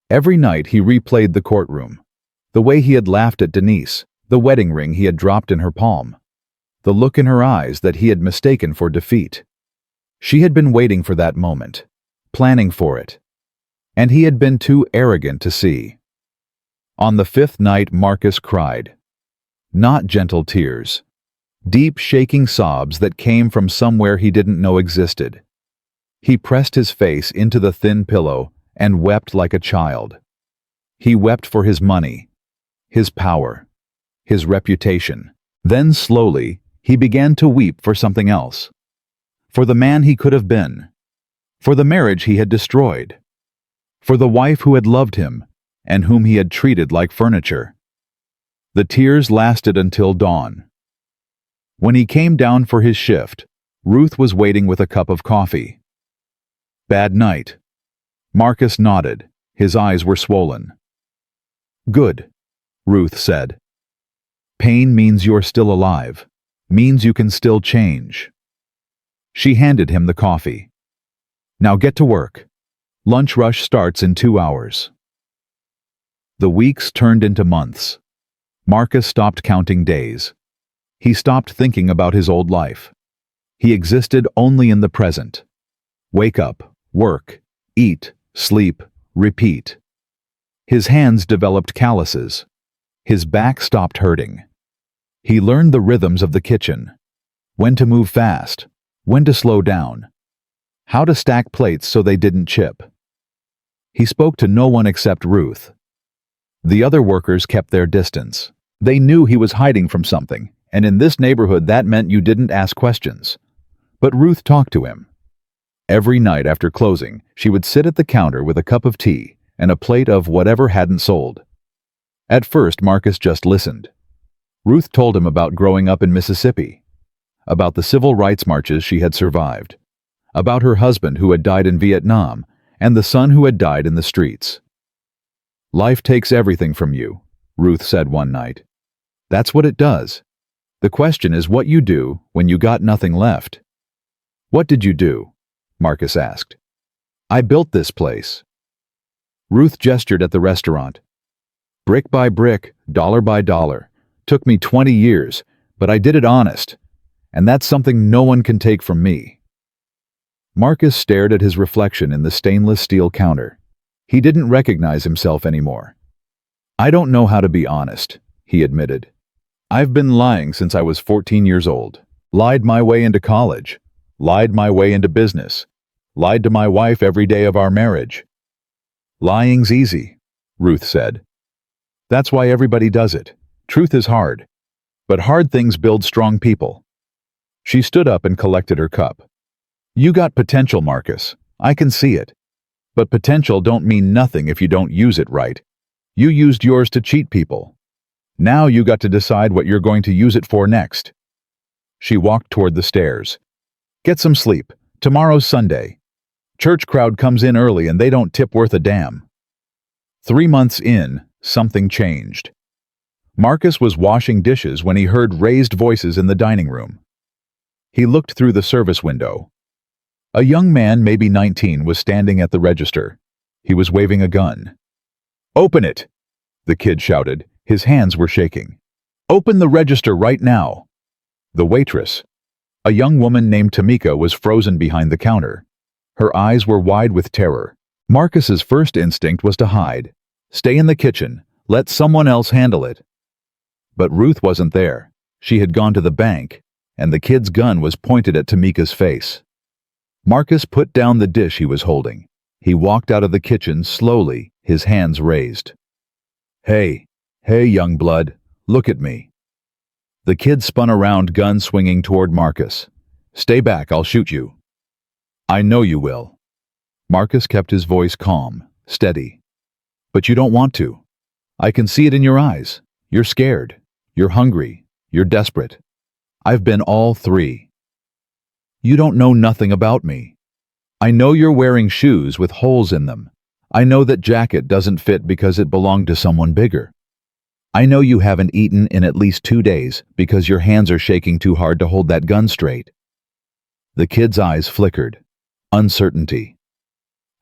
Speaker 1: Every night he replayed the courtroom. The way he had laughed at Denise, the wedding ring he had dropped in her palm. The look in her eyes that he had mistaken for defeat. She had been waiting for that moment, planning for it. And he had been too arrogant to see. On the 5th night, Marcus cried. Not gentle tears. Deep, shaking sobs that came from somewhere he didn't know existed. He pressed his face into the thin pillow and wept like a child. He wept for his money, his power, his reputation. Then slowly, he began to weep for something else. For the man he could have been. For the marriage he had destroyed. For the wife who had loved him and whom he had treated like furniture. The tears lasted until dawn. When he came down for his shift, Ruth was waiting with a cup of coffee. "Bad night." Marcus nodded. His eyes were swollen. "Good," Ruth said. "Pain means you're still alive, means you can still change." She handed him the coffee. "Now get to work. Lunch rush starts in 2 hours." The weeks turned into months. Marcus stopped counting days. He stopped thinking about his old life. He existed only in the present. Wake up, work, eat, sleep, repeat. His hands developed calluses. His back stopped hurting. He learned the rhythms of the kitchen. When to move fast, when to slow down. How to stack plates so they didn't chip. He spoke to no one except Ruth. The other workers kept their distance. They knew he was hiding from something, and in this neighborhood that meant you didn't ask questions. But Ruth talked to him. Every night after closing, she would sit at the counter with a cup of tea and a plate of whatever hadn't sold. At first, Marcus just listened. Ruth told him about growing up in Mississippi, about the civil rights marches she had survived, about her husband who had died in Vietnam, and the son who had died in the streets. "Life takes everything from you," Ruth said one night. "That's what it does. The question is what you do when you got nothing left." "What did you do?" Marcus asked. "I built this place." Ruth gestured at the restaurant. "Brick by brick, dollar by dollar. Took me 20 years, but I did it honest, and that's something no one can take from me." Marcus stared at his reflection in the stainless steel counter. He didn't recognize himself anymore. "I don't know how to be honest," he admitted. "I've been lying since I was 14 years old. Lied my way into college. Lied my way into business. Lied to my wife every day of our marriage." "Lying's easy," Ruth said. "That's why everybody does it. Truth is hard. But hard things build strong people." She stood up and collected her cup. "You got potential, Marcus. I can see it. But potential don't mean nothing if you don't use it right. You used yours to cheat people. Now you got to decide what you're going to use it for next." She walked toward the stairs. "Get some sleep. Tomorrow's Sunday. Church crowd comes in early and they don't tip worth a damn." 3 months in, something changed. Marcus was washing dishes when he heard raised voices in the dining room. He looked through the service window. A young man, maybe 19, was standing at the register. He was waving a gun. "Open it!" the kid shouted. His hands were shaking. "Open the register right now!" The waitress, a young woman named Tamika, was frozen behind the counter. Her eyes were wide with terror. Marcus's first instinct was to hide. Stay in the kitchen. Let someone else handle it. But Ruth wasn't there. She had gone to the bank, and the kid's gun was pointed at Tamika's face. Marcus put down the dish he was holding. He walked out of the kitchen slowly, his hands raised. Hey, young blood, look at me." The kid spun around, gun swinging toward Marcus. "Stay back, I'll shoot you." "I know you will." Marcus kept his voice calm, steady. "But you don't want to. I can see it in your eyes. You're scared. You're hungry. You're desperate. I've been all three. You don't know nothing about me. I know you're wearing shoes with holes in them. I know that jacket doesn't fit because it belonged to someone bigger. I know you haven't eaten in at least 2 days because your hands are shaking too hard to hold that gun straight." The kid's eyes flickered. Uncertainty.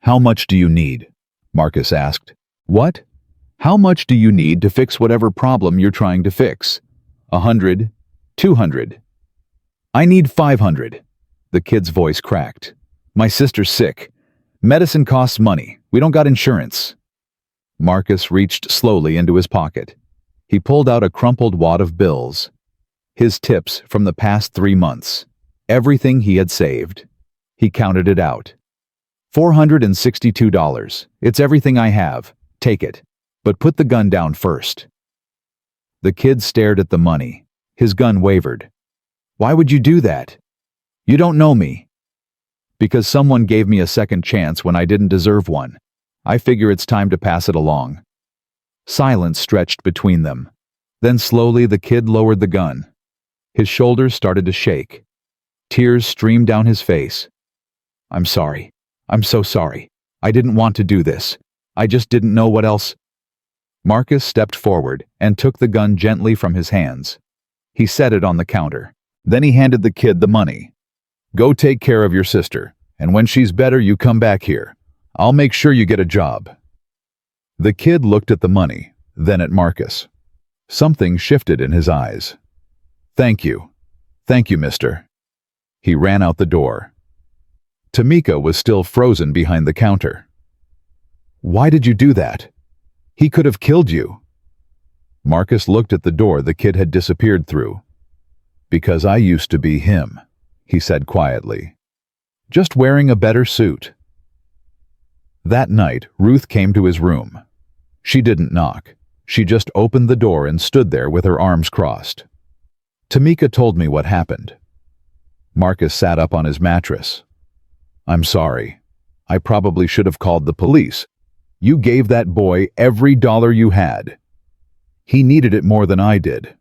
Speaker 1: "How much do you need?" Marcus asked. "What? How much do you need to fix whatever problem you're trying to fix? 100? 200? "I need 500. The kid's voice cracked. "My sister's sick. Medicine costs money. We don't got insurance." Marcus reached slowly into his pocket. He pulled out a crumpled wad of bills. His tips from the past 3 months. Everything he had saved. He counted it out. $462. It's everything I have. Take it. But put the gun down first. The kid stared at the money. His gun wavered. Why would you do that? You don't know me. Because someone gave me a second chance when I didn't deserve one. I figure it's time to pass it along. Silence stretched between them. Then slowly the kid lowered the gun. His shoulders started to shake. Tears streamed down his face. I'm sorry. I'm so sorry. I didn't want to do this. I just didn't know what else. Marcus stepped forward and took the gun gently from his hands. He set it on the counter. Then he handed the kid the money. Go take care of your sister, and when she's better you come back here. I'll make sure you get a job. The kid looked at the money, then at Marcus. Something shifted in his eyes. Thank you. Thank you, mister. He ran out the door. Tamika was still frozen behind the counter. Why did you do that? He could have killed you. Marcus looked at the door the kid had disappeared through. Because I used to be him, he said quietly. Just wearing a better suit. That night, Ruth came to his room. She didn't knock. She just opened the door and stood there with her arms crossed. Tamika told me what happened. Marcus sat up on his mattress. I'm sorry. I probably should have called the police. You gave that boy every dollar you had. He needed it more than I did.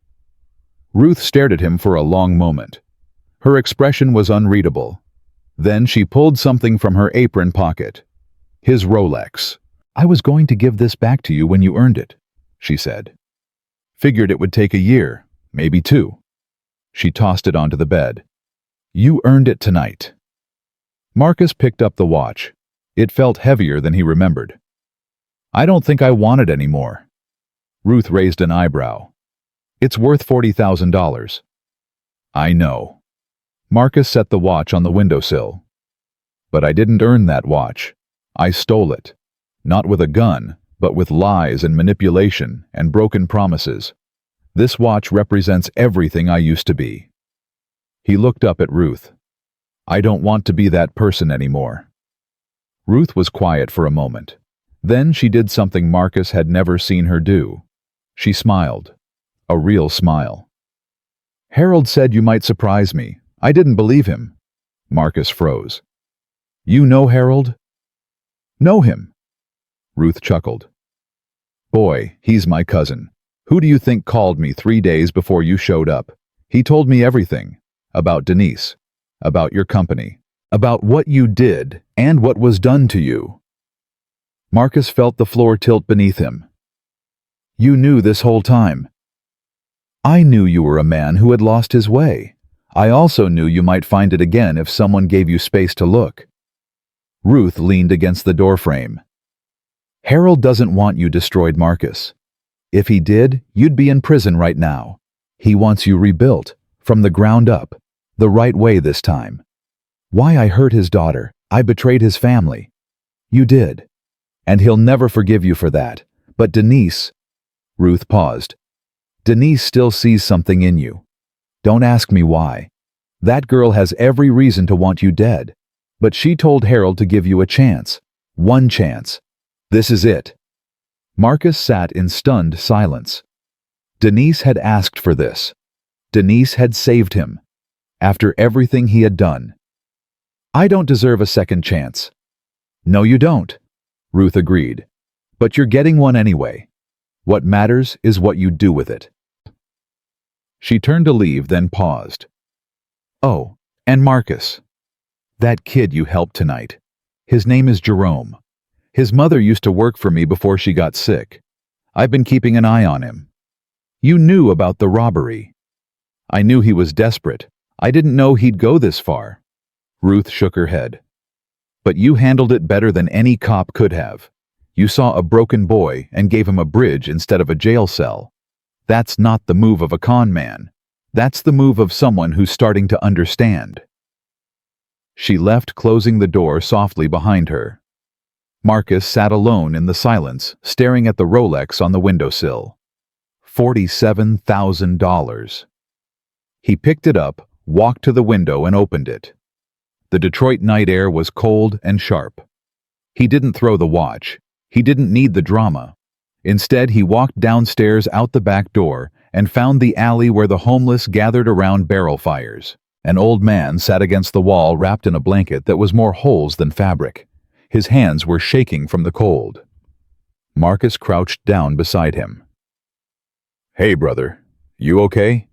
Speaker 1: Ruth stared at him for a long moment. Her expression was unreadable. Then she pulled something from her apron pocket. His Rolex. I was going to give this back to you when you earned it, she said. Figured it would take a year, maybe 2. She tossed it onto the bed. You earned it tonight. Marcus picked up the watch. It felt heavier than he remembered. I don't think I want it anymore. Ruth raised an eyebrow. It's worth $40,000. I know. Marcus set the watch on the windowsill. But I didn't earn that watch. I stole it. Not with a gun, but with lies and manipulation and broken promises. This watch represents everything I used to be. He looked up at Ruth. I don't want to be that person anymore. Ruth was quiet for a moment. Then she did something Marcus had never seen her do. She smiled. A real smile. Harold said you might surprise me. I didn't believe him. Marcus froze. You know Harold? Know him. Ruth chuckled. Boy, he's my cousin. Who do you think called me 3 days before you showed up? He told me everything. About Denise. About your company. About what you did and what was done to you. Marcus felt the floor tilt beneath him. You knew this whole time. I knew you were a man who had lost his way. I also knew you might find it again if someone gave you space to look. Ruth leaned against the doorframe. Harold doesn't want you destroyed, Marcus. If he did, you'd be in prison right now. He wants you rebuilt, from the ground up, the right way this time. Why I hurt his daughter, I betrayed his family. You did. And he'll never forgive you for that. But Denise... Ruth paused. Denise still sees something in you. Don't ask me why. That girl has every reason to want you dead. But she told Harold to give you a chance. One chance. This is it. Marcus sat in stunned silence. Denise had asked for this. Denise had saved him. After everything he had done. I don't deserve a second chance. No, you don't. Ruth agreed. But you're getting one anyway. What matters is what you do with it. She turned to leave, then paused. Oh, and Marcus. That kid you helped tonight. His name is Jerome. His mother used to work for me before she got sick. I've been keeping an eye on him. You knew about the robbery. I knew he was desperate. I didn't know he'd go this far. Ruth shook her head. But you handled it better than any cop could have. You saw a broken boy and gave him a bridge instead of a jail cell. That's not the move of a con man. That's the move of someone who's starting to understand. She left, closing the door softly behind her. Marcus sat alone in the silence, staring at the Rolex on the windowsill. $47,000. He picked it up, walked to the window, and opened it. The Detroit night air was cold and sharp. He didn't throw the watch. He didn't need the drama. Instead, he walked downstairs out the back door and found the alley where the homeless gathered around barrel fires. An old man sat against the wall wrapped in a blanket that was more holes than fabric. His hands were shaking from the cold. Marcus crouched down beside him. "Hey, brother, you okay?"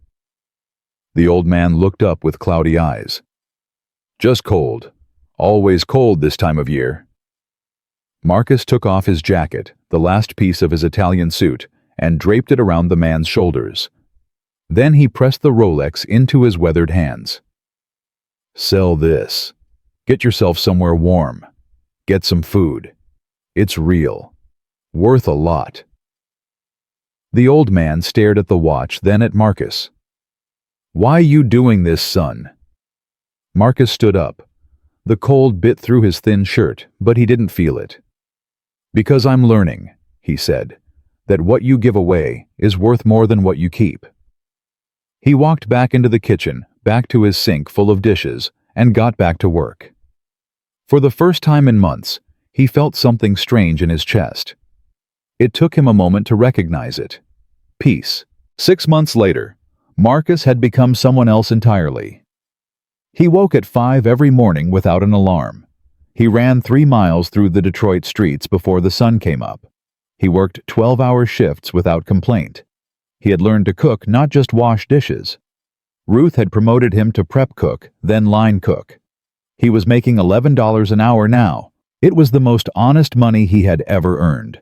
Speaker 1: The old man looked up with cloudy eyes. "Just cold. Always cold this time of year." Marcus took off his jacket, the last piece of his Italian suit, and draped it around the man's shoulders. Then he pressed the Rolex into his weathered hands. "Sell this. Get yourself somewhere warm. Get some food. It's real. Worth a lot." The old man stared at the watch, then at Marcus. "Why you doing this, son?" Marcus stood up. The cold bit through his thin shirt, but he didn't feel it. "Because I'm learning," he said, "that what you give away is worth more than what you keep." He walked back into the kitchen, back to his sink full of dishes, and got back to work. For the first time in months, he felt something strange in his chest. It took him a moment to recognize it. Peace. 6 months later, Marcus had become someone else entirely. He woke at 5 every morning without an alarm. He ran 3 miles through the Detroit streets before the sun came up. He worked 12-hour shifts without complaint. He had learned to cook, not just wash dishes. Ruth had promoted him to prep cook, then line cook. He was making $11 an hour now. It was the most honest money he had ever earned.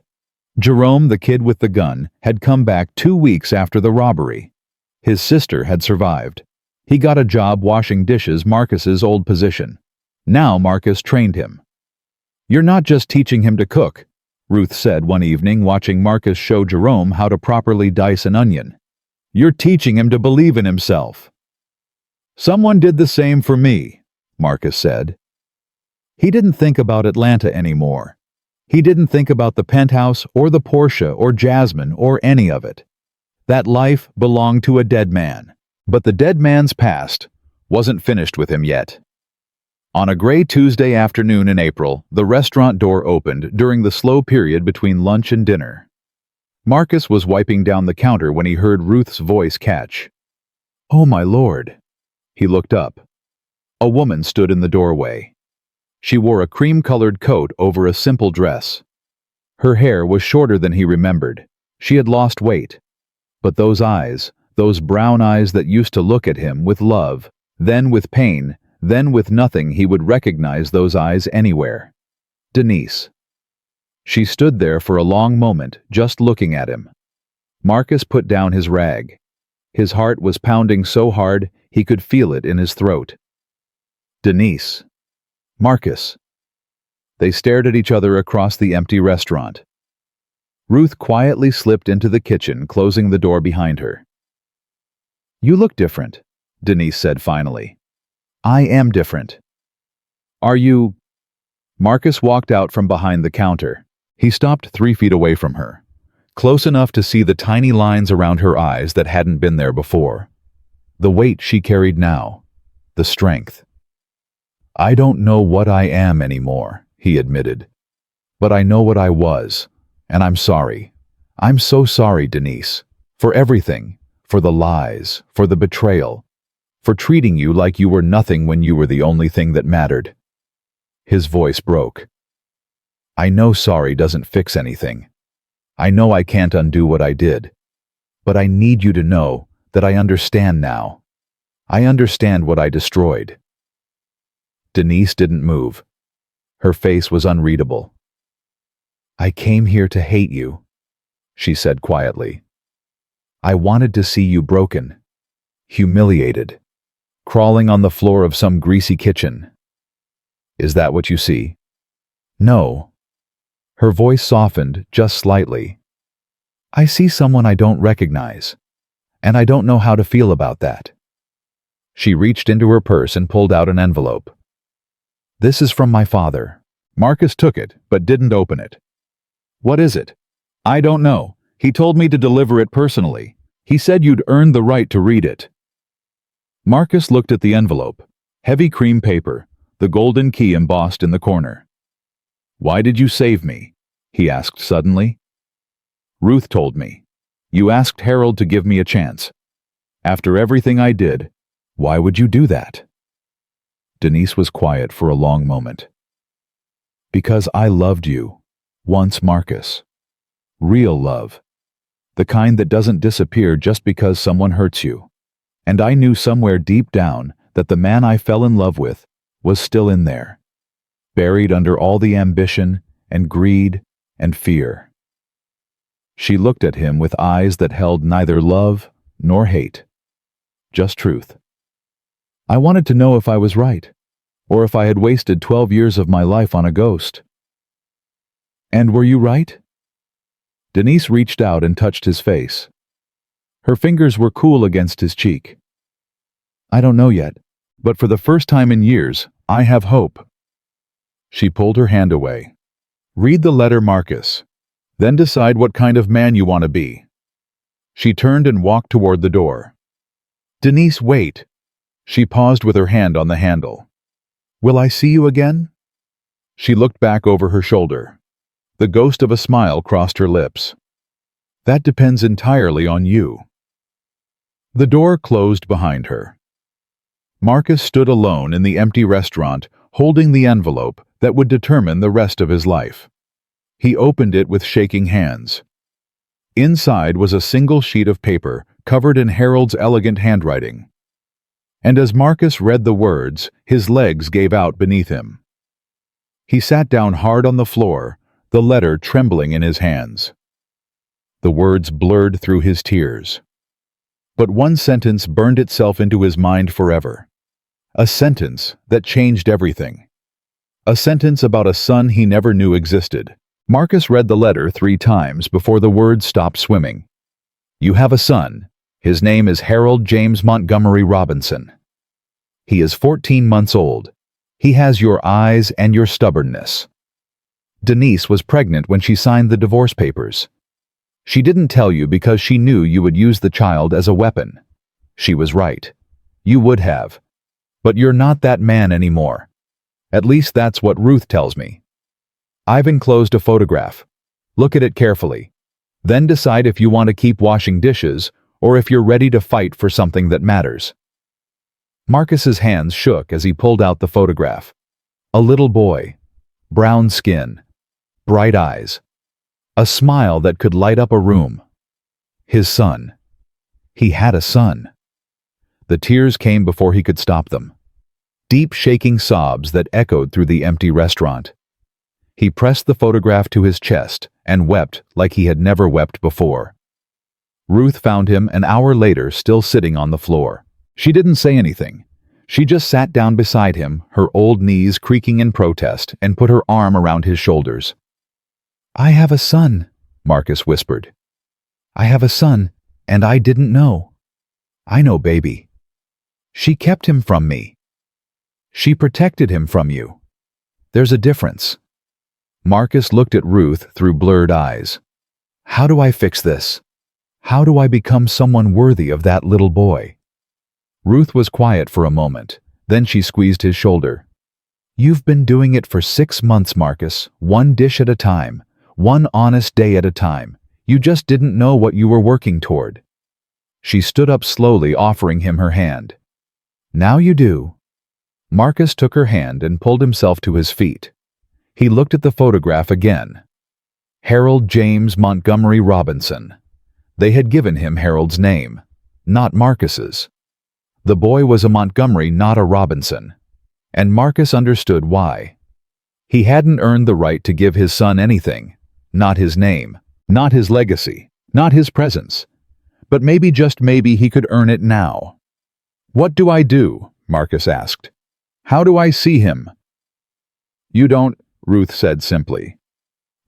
Speaker 1: Jerome, the kid with the gun, had come back 2 weeks after the robbery. His sister had survived. He got a job washing dishes, Marcus's old position. Now Marcus trained him. "You're not just teaching him to cook," Ruth said one evening, watching Marcus show Jerome how to properly dice an onion. "You're teaching him to believe in himself." "Someone did the same for me," Marcus said. He didn't think about Atlanta anymore. He didn't think about the penthouse or the Porsche or Jasmine or any of it. That life belonged to a dead man. But the dead man's past wasn't finished with him yet. On a gray Tuesday afternoon in April, the restaurant door opened during the slow period between lunch and dinner. Marcus was wiping down the counter when he heard Ruth's voice catch. "Oh, my Lord." He looked up. A woman stood in the doorway. She wore a cream-colored coat over a simple dress. Her hair was shorter than he remembered. She had lost weight. But those eyes, those brown eyes that used to look at him with love, then with pain, then with nothing, he would recognize those eyes anywhere. Denise. She stood there for a long moment, just looking at him. Marcus put down his rag. His heart was pounding so hard he could feel it in his throat. Denise. Marcus. They stared at each other across the empty restaurant. Ruth quietly slipped into the kitchen, closing the door behind her. "You look different," Denise said finally. "I am different." "Are you—" Marcus walked out from behind the counter. He stopped 3 feet away from her, close enough to see the tiny lines around her eyes that hadn't been there before. The weight she carried now, the strength. "I don't know what I am anymore," he admitted. "But I know what I was, and I'm sorry. I'm so sorry, Denise, for everything, for the lies, for the betrayal, for treating you like you were nothing when you were the only thing that mattered." His voice broke. "I know sorry doesn't fix anything. I know I can't undo what I did. But I need you to know that I understand now. I understand what I destroyed." Denise didn't move. Her face was unreadable. "I came here to hate you," she said quietly. "I wanted to see you broken, humiliated, crawling on the floor of some greasy kitchen. Is that what you see?" "No." Her voice softened just slightly. "I see someone I don't recognize, and I don't know how to feel about that." She reached into her purse and pulled out an envelope. "This is from my father." Marcus took it, but didn't open it. "What is it?" "I don't know. He told me to deliver it personally. He said you'd earned the right to read it." Marcus looked at the envelope. Heavy cream paper, the golden key embossed in the corner. "Why did you save me?" he asked suddenly. "Ruth told me. You asked Harold to give me a chance. After everything I did, why would you do that?" Denise was quiet for a long moment. "Because I loved you. Once, Marcus. Real love. The kind that doesn't disappear just because someone hurts you. And I knew somewhere deep down that the man I fell in love with was still in there, buried under all the ambition and greed and fear." She looked at him with eyes that held neither love nor hate, just truth. "I wanted to know if I was right, or if I had wasted 12 years of my life on a ghost." "And were you right?" Denise reached out and touched his face. Her fingers were cool against his cheek. "I don't know yet, but for the first time in years, I have hope." She pulled her hand away. "Read the letter, Marcus. Then decide what kind of man you want to be." She turned and walked toward the door. "Denise, wait." She paused with her hand on the handle. "Will I see you again?" She looked back over her shoulder. The ghost of a smile crossed her lips. "That depends entirely on you." The door closed behind her. Marcus stood alone in the empty restaurant, holding the envelope that would determine the rest of his life. He opened it with shaking hands. Inside was a single sheet of paper covered in Harold's elegant handwriting. And as Marcus read the words, his legs gave out beneath him. He sat down hard on the floor, the letter trembling in his hands. The words blurred through his tears. But one sentence burned itself into his mind forever. A sentence that changed everything. A sentence about a son he never knew existed. Marcus read the letter 3 times before the words stopped swimming. "You have a son. His name is Harold James Montgomery Robinson. He is 14 months old. He has your eyes and your stubbornness." Denise was pregnant when she signed the divorce papers. She didn't tell you because she knew you would use the child as a weapon. She was right. You would have. But you're not that man anymore. At least that's what Ruth tells me. I've enclosed a photograph. Look at it carefully. Then decide if you want to keep washing dishes or if you're ready to fight for something that matters. Marcus's hands shook as he pulled out the photograph. A little boy. Brown skin. Bright eyes. A smile that could light up a room. His son. He had a son. The tears came before he could stop them. Deep shaking sobs that echoed through the empty restaurant. He pressed the photograph to his chest and wept like he had never wept before. Ruth found him an hour later still sitting on the floor. She didn't say anything. She just sat down beside him, her old knees creaking in protest, and put her arm around his shoulders. "I have a son," Marcus whispered. "I have a son, and I didn't know. I know, baby. She kept him from me. She protected him from you. There's a difference." Marcus looked at Ruth through blurred eyes. "How do I fix this? How do I become someone worthy of that little boy?" Ruth was quiet for a moment. Then she squeezed his shoulder. "You've been doing it for 6 months, Marcus, one dish at a time, one honest day at a time. You just didn't know what you were working toward." She stood up slowly, offering him her hand. "Now you do." Marcus took her hand and pulled himself to his feet. He looked at the photograph again. Harold James Montgomery Robinson. They had given him Harold's name, not Marcus's. The boy was a Montgomery, not a Robinson. And Marcus understood why. He hadn't earned the right to give his son anything, not his name, not his legacy, not his presence. But maybe, just maybe, he could earn it now. "What do I do?" Marcus asked. "How do I see him?" "You don't," Ruth said simply.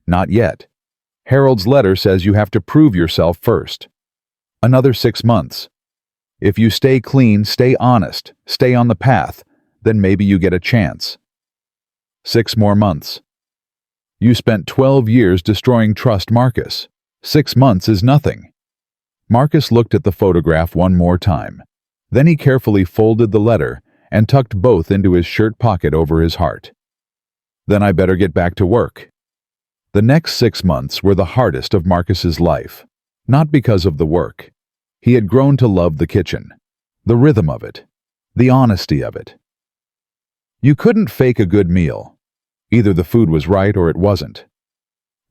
Speaker 1: "Not yet. Harold's letter says you have to prove yourself first. Another 6 months. If you stay clean, stay honest, stay on the path, then maybe you get a chance. 6 more months. You spent 12 years destroying trust, Marcus. 6 months is nothing. Marcus looked at the photograph one more time. Then he carefully folded the letter and tucked both into his shirt pocket over his heart. Then I better get back to work. The next 6 months were the hardest of Marcus's life, not because of the work. He had grown to love the kitchen, the rhythm of it, the honesty of it. You couldn't fake a good meal. Either the food was right or it wasn't.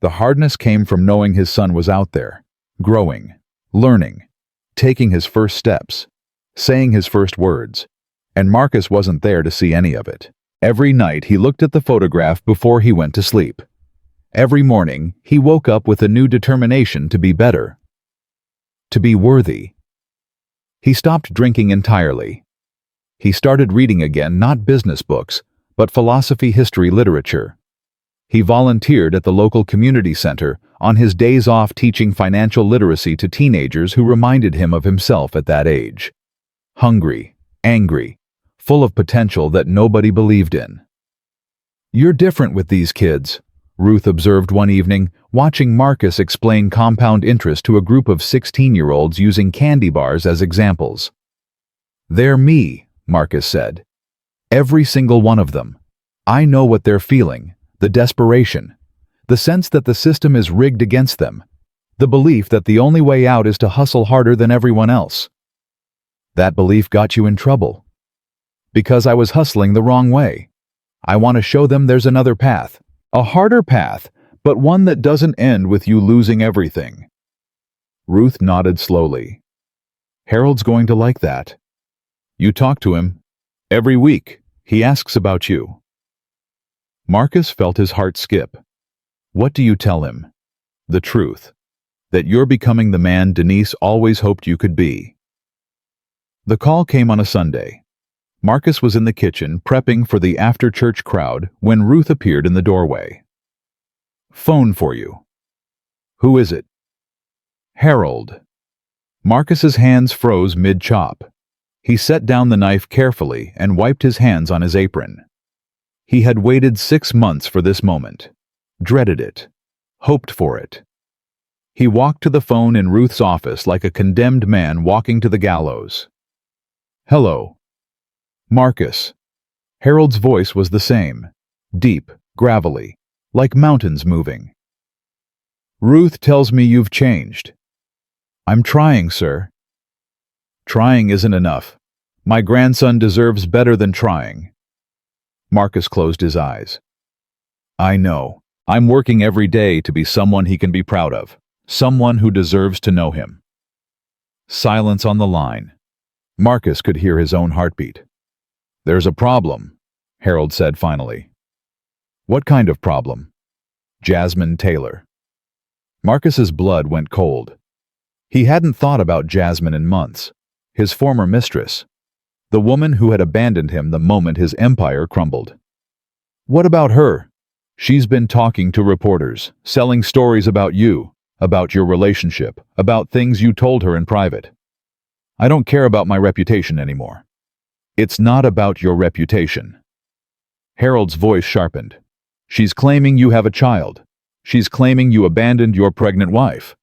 Speaker 1: The hardness came from knowing his son was out there, growing, learning, taking his first steps, saying his first words, and Marcus wasn't there to see any of it. Every night he looked at the photograph before he went to sleep. Every morning he woke up with a new determination to be better, to be worthy. He stopped drinking entirely. He started reading again, not business books, but philosophy, history, literature. He volunteered at the local community center on his days off, teaching financial literacy to teenagers who reminded him of himself at that age. Hungry, angry, full of potential that nobody believed in. "You're different with these kids," Ruth observed one evening, watching Marcus explain compound interest to a group of 16-year-olds using candy bars as examples. "They're me," Marcus said. "Every single one of them. I know what they're feeling, the desperation, the sense that the system is rigged against them, the belief that the only way out is to hustle harder than everyone else." "That belief got you in trouble." "Because I was hustling the wrong way. I want to show them there's another path, a harder path, but one that doesn't end with you losing everything." Ruth nodded slowly. "Harold's going to like that. You talk to him. Every week, he asks about you." Marcus felt his heart skip. "What do you tell him?" "The truth. That you're becoming the man Denise always hoped you could be." The call came on a Sunday. Marcus was in the kitchen prepping for the after-church crowd when Ruth appeared in the doorway. "Phone for you." "Who is it?" "Harold." Marcus's hands froze mid-chop. He set down the knife carefully and wiped his hands on his apron. He had waited 6 months for this moment, dreaded it, hoped for it. He walked to the phone in Ruth's office like a condemned man walking to the gallows. "Hello." "Marcus." Harold's voice was the same, deep, gravelly, like mountains moving. "Ruth tells me you've changed." "I'm trying, sir." "Trying isn't enough. My grandson deserves better than trying." Marcus closed his eyes. "I know. I'm working every day to be someone he can be proud of, someone who deserves to know him." Silence on the line. Marcus could hear his own heartbeat. "There's a problem," Harold said finally. "What kind of problem?" "Jasmine Taylor." Marcus's blood went cold. He hadn't thought about Jasmine in months. His former mistress. The woman who had abandoned him the moment his empire crumbled. "What about her?" "She's been talking to reporters, selling stories about you, about your relationship, about things you told her in private." "I don't care about my reputation anymore." "It's not about your reputation." Harold's voice sharpened. "She's claiming you have a child. She's claiming you abandoned your pregnant wife.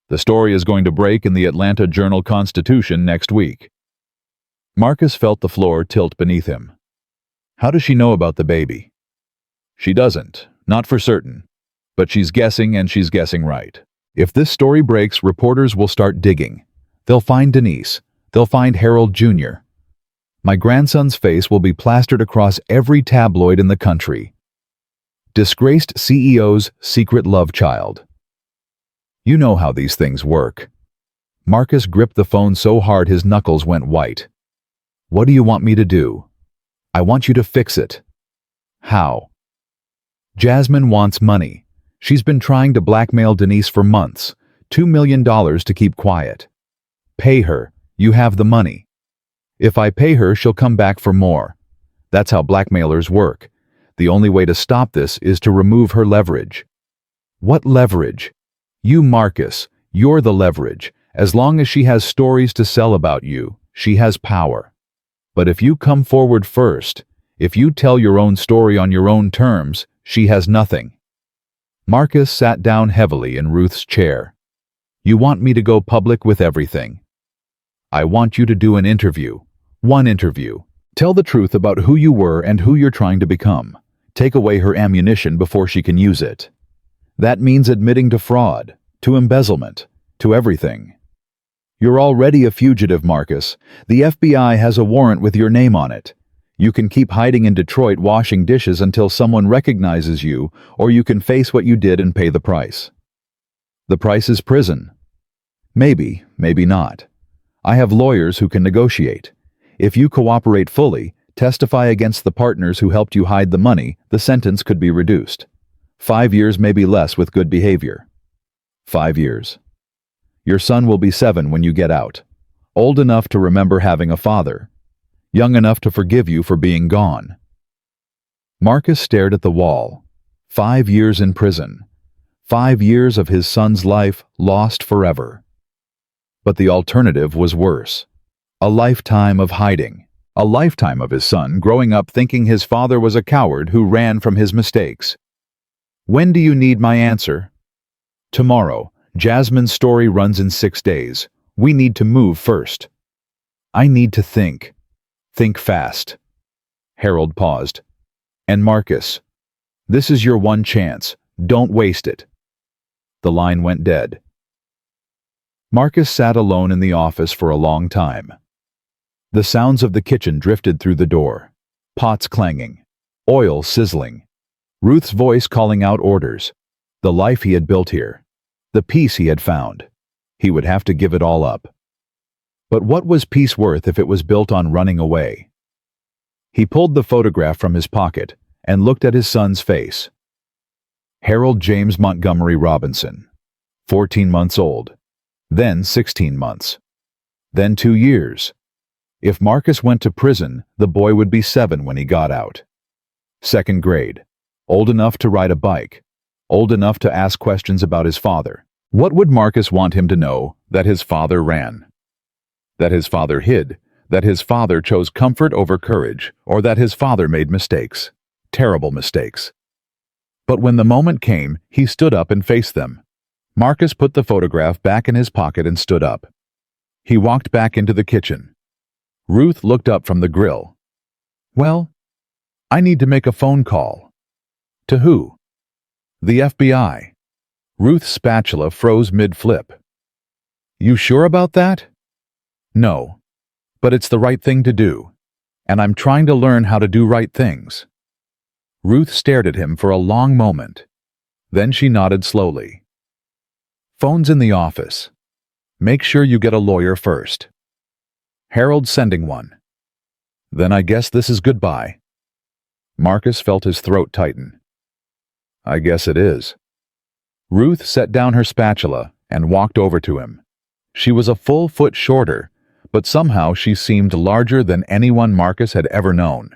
Speaker 1: The story is going to break in the Atlanta Journal-Constitution next week." Marcus felt the floor tilt beneath him. "How does she know about the baby?" "She doesn't, not for certain. But she's guessing, and she's guessing right. If this story breaks, reporters will start digging. They'll find Denise. They'll find Harold Jr. My grandson's face will be plastered across every tabloid in the country. Disgraced CEO's secret love child. You know how these things work." Marcus gripped the phone so hard his knuckles went white. "What do you want me to do?" "I want you to fix it." "How?" "Jasmine wants money. She's been trying to blackmail Denise for months. $2 million to keep quiet. Pay her. You have the money. If I pay her, she'll come back for more. That's how blackmailers work. The only way to stop this is to remove her leverage." "What leverage?" "You, Marcus. You're the leverage. As long as she has stories to sell about you, she has power. But if you come forward first, if you tell your own story on your own terms, she has nothing." Marcus sat down heavily in Ruth's chair. You want me to go public with everything. I want you to do an interview. One interview. Tell the truth about who you were and who you're trying to become. Take away her ammunition before she can use it. That means admitting to fraud, to embezzlement, to everything. You're already a fugitive, Marcus. The FBI has a warrant with your name on it. You can keep hiding in Detroit washing dishes until someone recognizes you, or you can face what you did and pay the price. The price is prison. Maybe, maybe not. I have lawyers who can negotiate. If you cooperate fully, testify against the partners who helped you hide the money, the sentence could be reduced. 5 years, maybe less with good behavior. 5 years. Your son will be 7 when you get out. Old enough to remember having a father. Young enough to forgive you for being gone. Marcus stared at the wall. 5 years in prison. 5 years of his son's life lost forever. But the alternative was worse. A lifetime of hiding. A lifetime of his son growing up thinking his father was a coward who ran from his mistakes. When do you need my answer? Tomorrow. Jasmine's story runs in 6 days. We need to move first. I need to think. Think fast. Harold paused. And Marcus, this is your one chance. Don't waste it. The line went dead. Marcus sat alone in the office for a long time. The sounds of the kitchen drifted through the door. Pots clanging. Oil sizzling. Ruth's voice calling out orders. The life he had built here. The peace he had found. He would have to give it all up. But what was peace worth if it was built on running away? He pulled the photograph from his pocket and looked at his son's face. Harold James Montgomery Robinson, 14 months old, then 16 months, then 2 years. If Marcus went to prison, the boy would be 7 when he got out. 2nd grade, old enough to ride a bike, old enough to ask questions about his father. What would Marcus want him to know? That his father ran? That his father hid, that his father chose comfort over courage, or that his father made mistakes, terrible mistakes. But when the moment came, he stood up and faced them. Marcus put the photograph back in his pocket and stood up. He walked back into the kitchen. Ruth looked up from the grill. Well, I need to make a phone call. To who? The FBI. Ruth's spatula froze mid-flip. You sure about that? No, but it's the right thing to do, and I'm trying to learn how to do right things. Ruth stared at him for a long moment. Then she nodded slowly. Phone's in the office. Make sure you get a lawyer first. Harold's sending one. Then I guess this is goodbye. Marcus felt his throat tighten. I guess it is. Ruth set down her spatula and walked over to him. She was a full foot shorter, but somehow she seemed larger than anyone Marcus had ever known.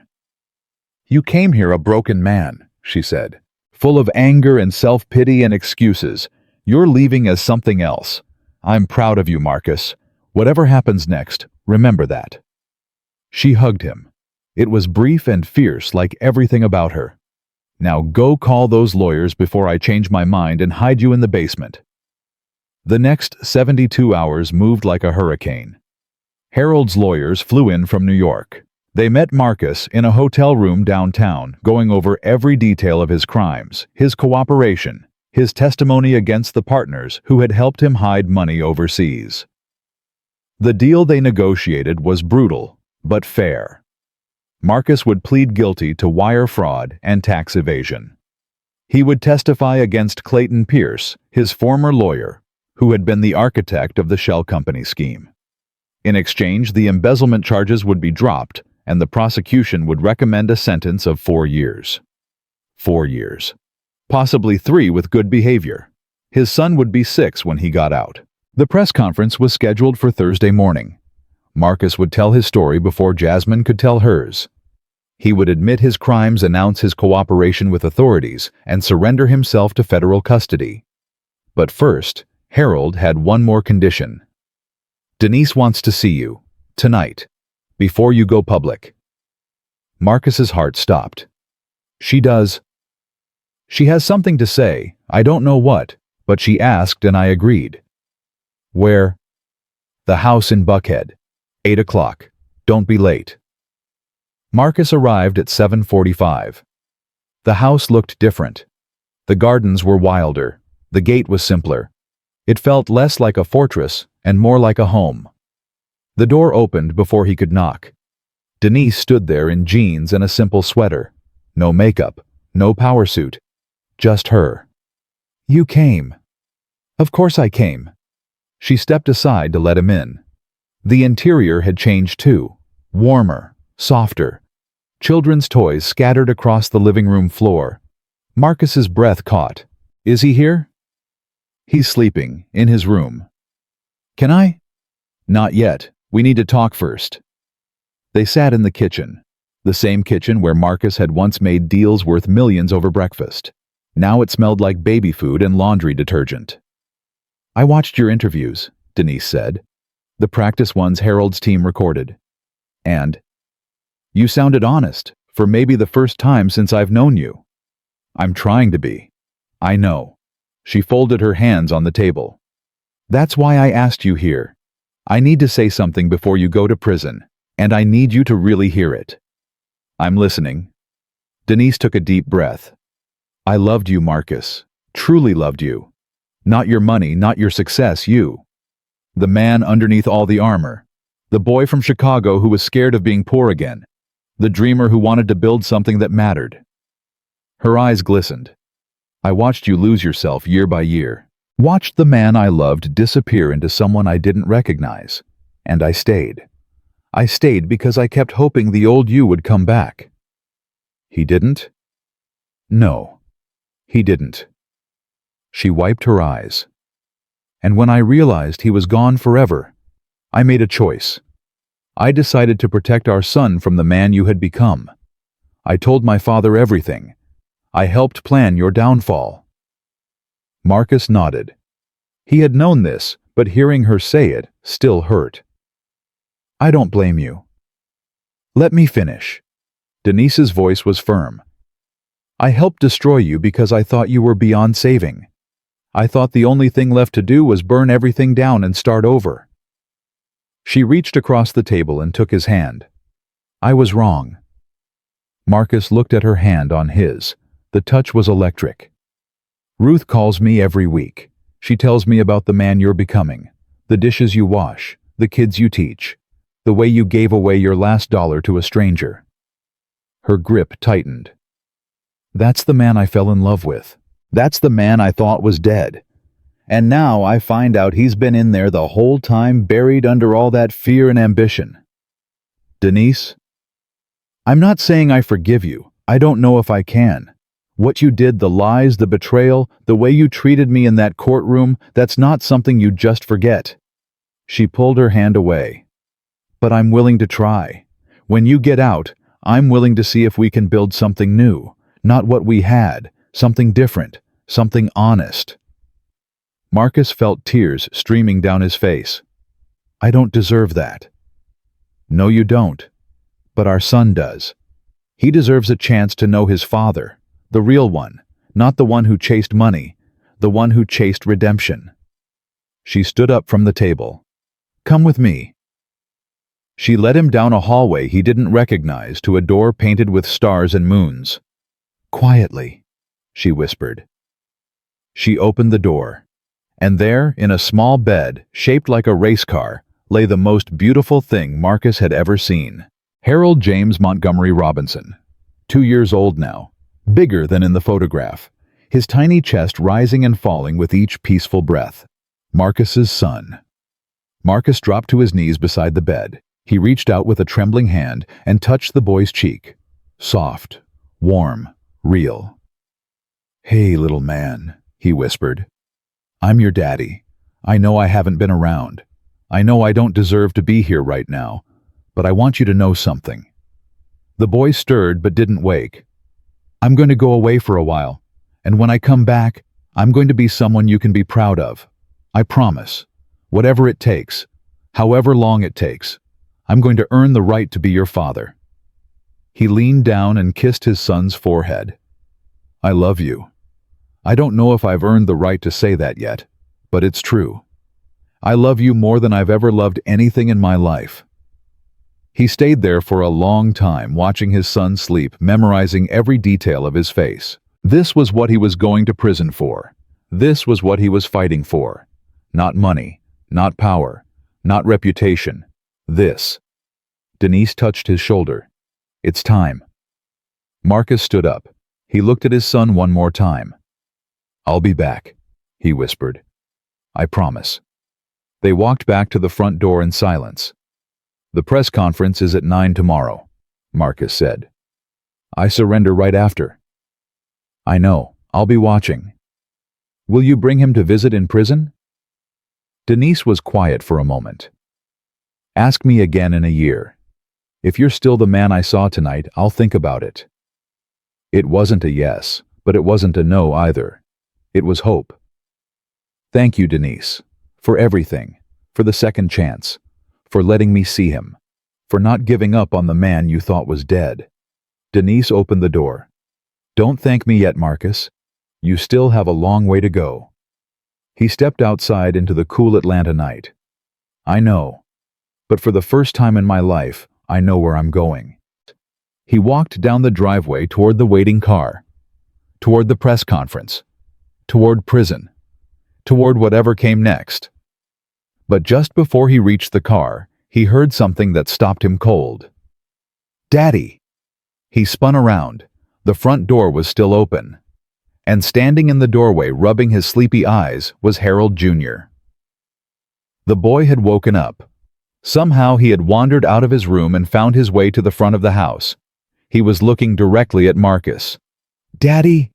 Speaker 1: You came here a broken man, she said, full of anger and self-pity and excuses. You're leaving as something else. I'm proud of you, Marcus. Whatever happens next, remember that. She hugged him. It was brief and fierce like everything about her. Now go call those lawyers before I change my mind and hide you in the basement. The next 72 hours moved like a hurricane. Harold's lawyers flew in from New York. They met Marcus in a hotel room downtown, going over every detail of his crimes, his cooperation, his testimony against the partners who had helped him hide money overseas. The deal they negotiated was brutal, but fair. Marcus would plead guilty to wire fraud and tax evasion. He would testify against Clayton Pierce, his former lawyer, who had been the architect of the shell company scheme. In exchange, the embezzlement charges would be dropped, and the prosecution would recommend a sentence of 4 years. 4 years. Possibly 3 with good behavior. His son would be 6 when he got out. The press conference was scheduled for Thursday morning. Marcus would tell his story before Jasmine could tell hers. He would admit his crimes, announce his cooperation with authorities, and surrender himself to federal custody. But first, Harold had one more condition. Denise wants to see you, tonight, before you go public. Marcus's heart stopped. She does. She has something to say, I don't know what, but she asked and I agreed. Where? The house in Buckhead. 8 o'clock. Don't be late. Marcus arrived at 7:45. The house looked different. The gardens were wilder. The gate was simpler. It felt less like a fortress and more like a home. The door opened before he could knock. Denise stood there in jeans and a simple sweater. No makeup, no power suit. Just her. You came. Of course I came. She stepped aside to let him in. The interior had changed too. Warmer, softer. Children's toys scattered across the living room floor. Marcus's breath caught. Is he here? He's sleeping, in his room. Can I? Not yet. We need to talk first. They sat in the kitchen. The same kitchen where Marcus had once made deals worth millions over breakfast. Now it smelled like baby food and laundry detergent. I watched your interviews, Denise said. The practice ones Harold's team recorded. And you sounded honest, for maybe the first time since I've known you. I'm trying to be. I know. She folded her hands on the table. That's why I asked you here. I need to say something before you go to prison, and I need you to really hear it. I'm listening. Denise took a deep breath. I loved you, Marcus. Truly loved you. Not your money, not your success, you. The man underneath all the armor. The boy from Chicago who was scared of being poor again. The dreamer who wanted to build something that mattered. Her eyes glistened. I watched you lose yourself year by year. Watched the man I loved disappear into someone I didn't recognize. And I stayed. I stayed because I kept hoping the old you would come back. He didn't? No, he didn't. She wiped her eyes. And when I realized he was gone forever, I made a choice. I decided to protect our son from the man you had become. I told my father everything. I helped plan your downfall. Marcus nodded. He had known this, but hearing her say it still hurt. I don't blame you. Let me finish. Denise's voice was firm. I helped destroy you because I thought you were beyond saving. I thought the only thing left to do was burn everything down and start over. She reached across the table and took his hand. I was wrong. Marcus looked at her hand on his. The touch was electric. Ruth calls me every week. She tells me about the man you're becoming, the dishes you wash, the kids you teach, the way you gave away your last dollar to a stranger. Her grip tightened. That's the man I fell in love with. That's the man I thought was dead. And now I find out he's been in there the whole time, buried under all that fear and ambition. Denise? I'm not saying I forgive you. I don't know if I can. What you did, the lies, the betrayal, the way you treated me in that courtroom, that's not something you just forget. She pulled her hand away. But I'm willing to try. When you get out, I'm willing to see if we can build something new, not what we had, something different, something honest. Marcus felt tears streaming down his face. I don't deserve that. No, you don't. But our son does. He deserves a chance to know his father, the real one, not the one who chased money, the one who chased redemption. She stood up from the table. Come with me. She led him down a hallway he didn't recognize to a door painted with stars and moons. Quietly, she whispered. She opened the door, and there, in a small bed, shaped like a race car, lay the most beautiful thing Marcus had ever seen. Harold James Montgomery Robinson, 2 years old now, bigger than in the photograph, his tiny chest rising and falling with each peaceful breath. Marcus's son. Marcus dropped to his knees beside the bed. He reached out with a trembling hand and touched the boy's cheek. Soft, warm, real. Hey, little man, he whispered. I'm your daddy. I know I haven't been around. I know I don't deserve to be here right now, but I want you to know something. The boy stirred but didn't wake. I'm going to go away for a while, and when I come back, I'm going to be someone you can be proud of. I promise. Whatever it takes, however long it takes, I'm going to earn the right to be your father. He leaned down and kissed his son's forehead. I love you. I don't know if I've earned the right to say that yet, but it's true. I love you more than I've ever loved anything in my life." He stayed there for a long time, watching his son sleep, memorizing every detail of his face. This was what he was going to prison for. This was what he was fighting for. Not money, not power, not reputation. This. Denise touched his shoulder. "It's time." Marcus stood up. He looked at his son one more time. "I'll be back," he whispered. "I promise." They walked back to the front door in silence. "The press conference is at 9 tomorrow," Marcus said. "I surrender right after." "I know. I'll be watching." "Will you bring him to visit in prison?" Denise was quiet for a moment. "Ask me again in a year. If you're still the man I saw tonight, I'll think about it." It wasn't a yes, but it wasn't a no either. It was hope. "Thank you, Denise, for everything, for the second chance, for letting me see him, for not giving up on the man you thought was dead." Denise opened the door. "Don't thank me yet, Marcus. You still have a long way to go." He stepped outside into the cool Atlanta night. "I know, but for the first time in my life, I know where I'm going." He walked down the driveway toward the waiting car, toward the press conference, toward prison, toward whatever came next. But just before he reached the car, he heard something that stopped him cold. "Daddy!" He spun around. The front door was still open. And standing in the doorway, rubbing his sleepy eyes, was Harold Jr. The boy had woken up. Somehow he had wandered out of his room and found his way to the front of the house. He was looking directly at Marcus. "Daddy!"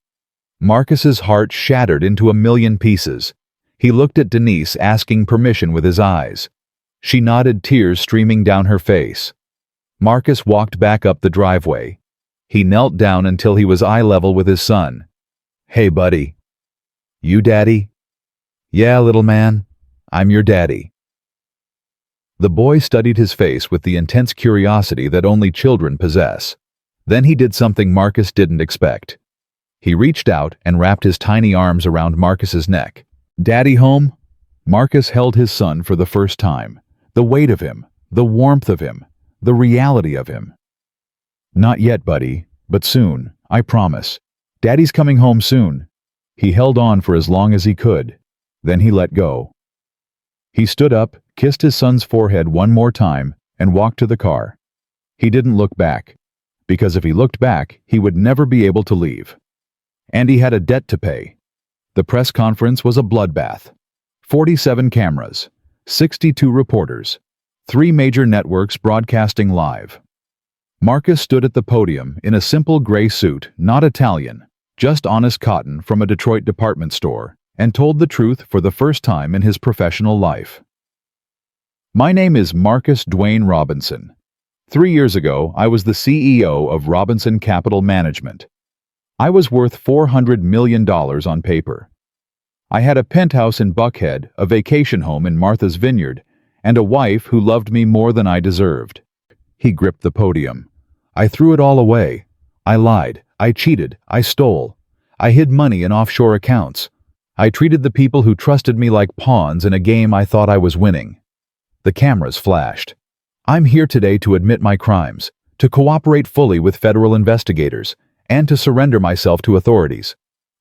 Speaker 1: Marcus's heart shattered into a million pieces. He looked at Denise, asking permission with his eyes. She nodded, tears streaming down her face. Marcus walked back up the driveway. He knelt down until he was eye level with his son. "Hey, buddy." "You, Daddy?" "Yeah, little man. I'm your daddy." The boy studied his face with the intense curiosity that only children possess. Then he did something Marcus didn't expect. He reached out and wrapped his tiny arms around Marcus's neck. "Daddy home?" Marcus held his son for the first time. The weight of him, the warmth of him, the reality of him. "Not yet, buddy, but soon, I promise. Daddy's coming home soon." He held on for as long as he could. Then he let go. He stood up, kissed his son's forehead one more time, and walked to the car. He didn't look back, because if he looked back, he would never be able to leave. And he had a debt to pay. The press conference was a bloodbath. 47 cameras, 62 reporters, 3 major networks broadcasting live. Marcus stood at the podium in a simple gray suit, not Italian, just honest cotton from a Detroit department store, and told the truth for the first time in his professional life. "My name is Marcus Dwayne Robinson. 3 years ago, I was the CEO of Robinson Capital Management. I was worth $400 million on paper. I had a penthouse in Buckhead, a vacation home in Martha's Vineyard, and a wife who loved me more than I deserved." He gripped the podium. "I threw it all away. I lied. I cheated. I stole. I hid money in offshore accounts. I treated the people who trusted me like pawns in a game I thought I was winning." The cameras flashed. "I'm here today to admit my crimes, to cooperate fully with federal investigators, and to surrender myself to authorities."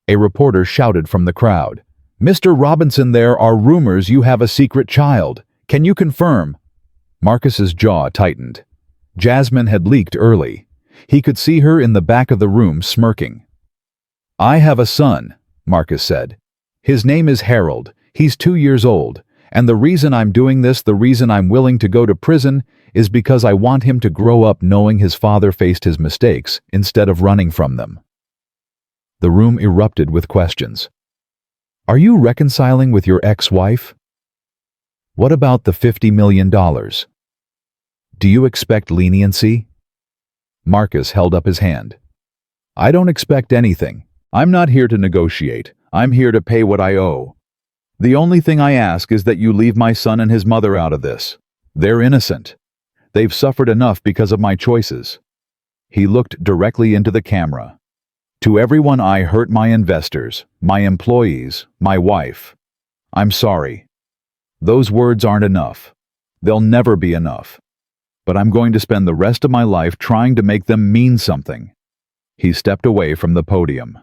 Speaker 1: A reporter shouted from the crowd, "Mr. Robinson, there are rumors you have a secret child. Can you confirm?" Marcus's jaw tightened. Jasmine had leaked early. He could see her in the back of the room smirking. "I have a son," Marcus said. "His name is Harold. He's 2 years old. And the reason I'm doing this, the reason I'm willing to go to prison, is because I want him to grow up knowing his father faced his mistakes instead of running from them." The room erupted with questions. "Are you reconciling with your ex-wife? What about the $50 million? Do you expect leniency?" Marcus held up his hand. "I don't expect anything. I'm not here to negotiate. I'm here to pay what I owe. The only thing I ask is that you leave my son and his mother out of this. They're innocent. They've suffered enough because of my choices." He looked directly into the camera. "To everyone I hurt, my investors, my employees, my wife, I'm sorry. Those words aren't enough. They'll never be enough. But I'm going to spend the rest of my life trying to make them mean something." He stepped away from the podium.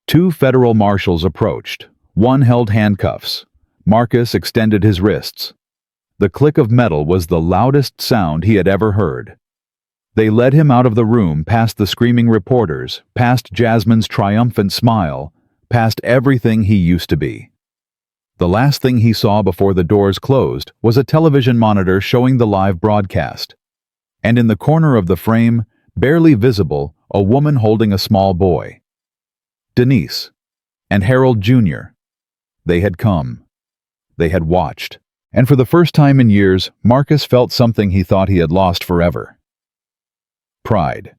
Speaker 1: Two federal marshals approached. One held handcuffs. Marcus extended his wrists. The click of metal was the loudest sound he had ever heard. They led him out of the room, past the screaming reporters, past Jasmine's triumphant smile, past everything he used to be. The last thing he saw before the doors closed was a television monitor showing the live broadcast. And in the corner of the frame, barely visible, a woman holding a small boy. Denise and Harold Jr. They had come. They had watched. And for the first time in years, Marcus felt something he thought he had lost forever. Pride.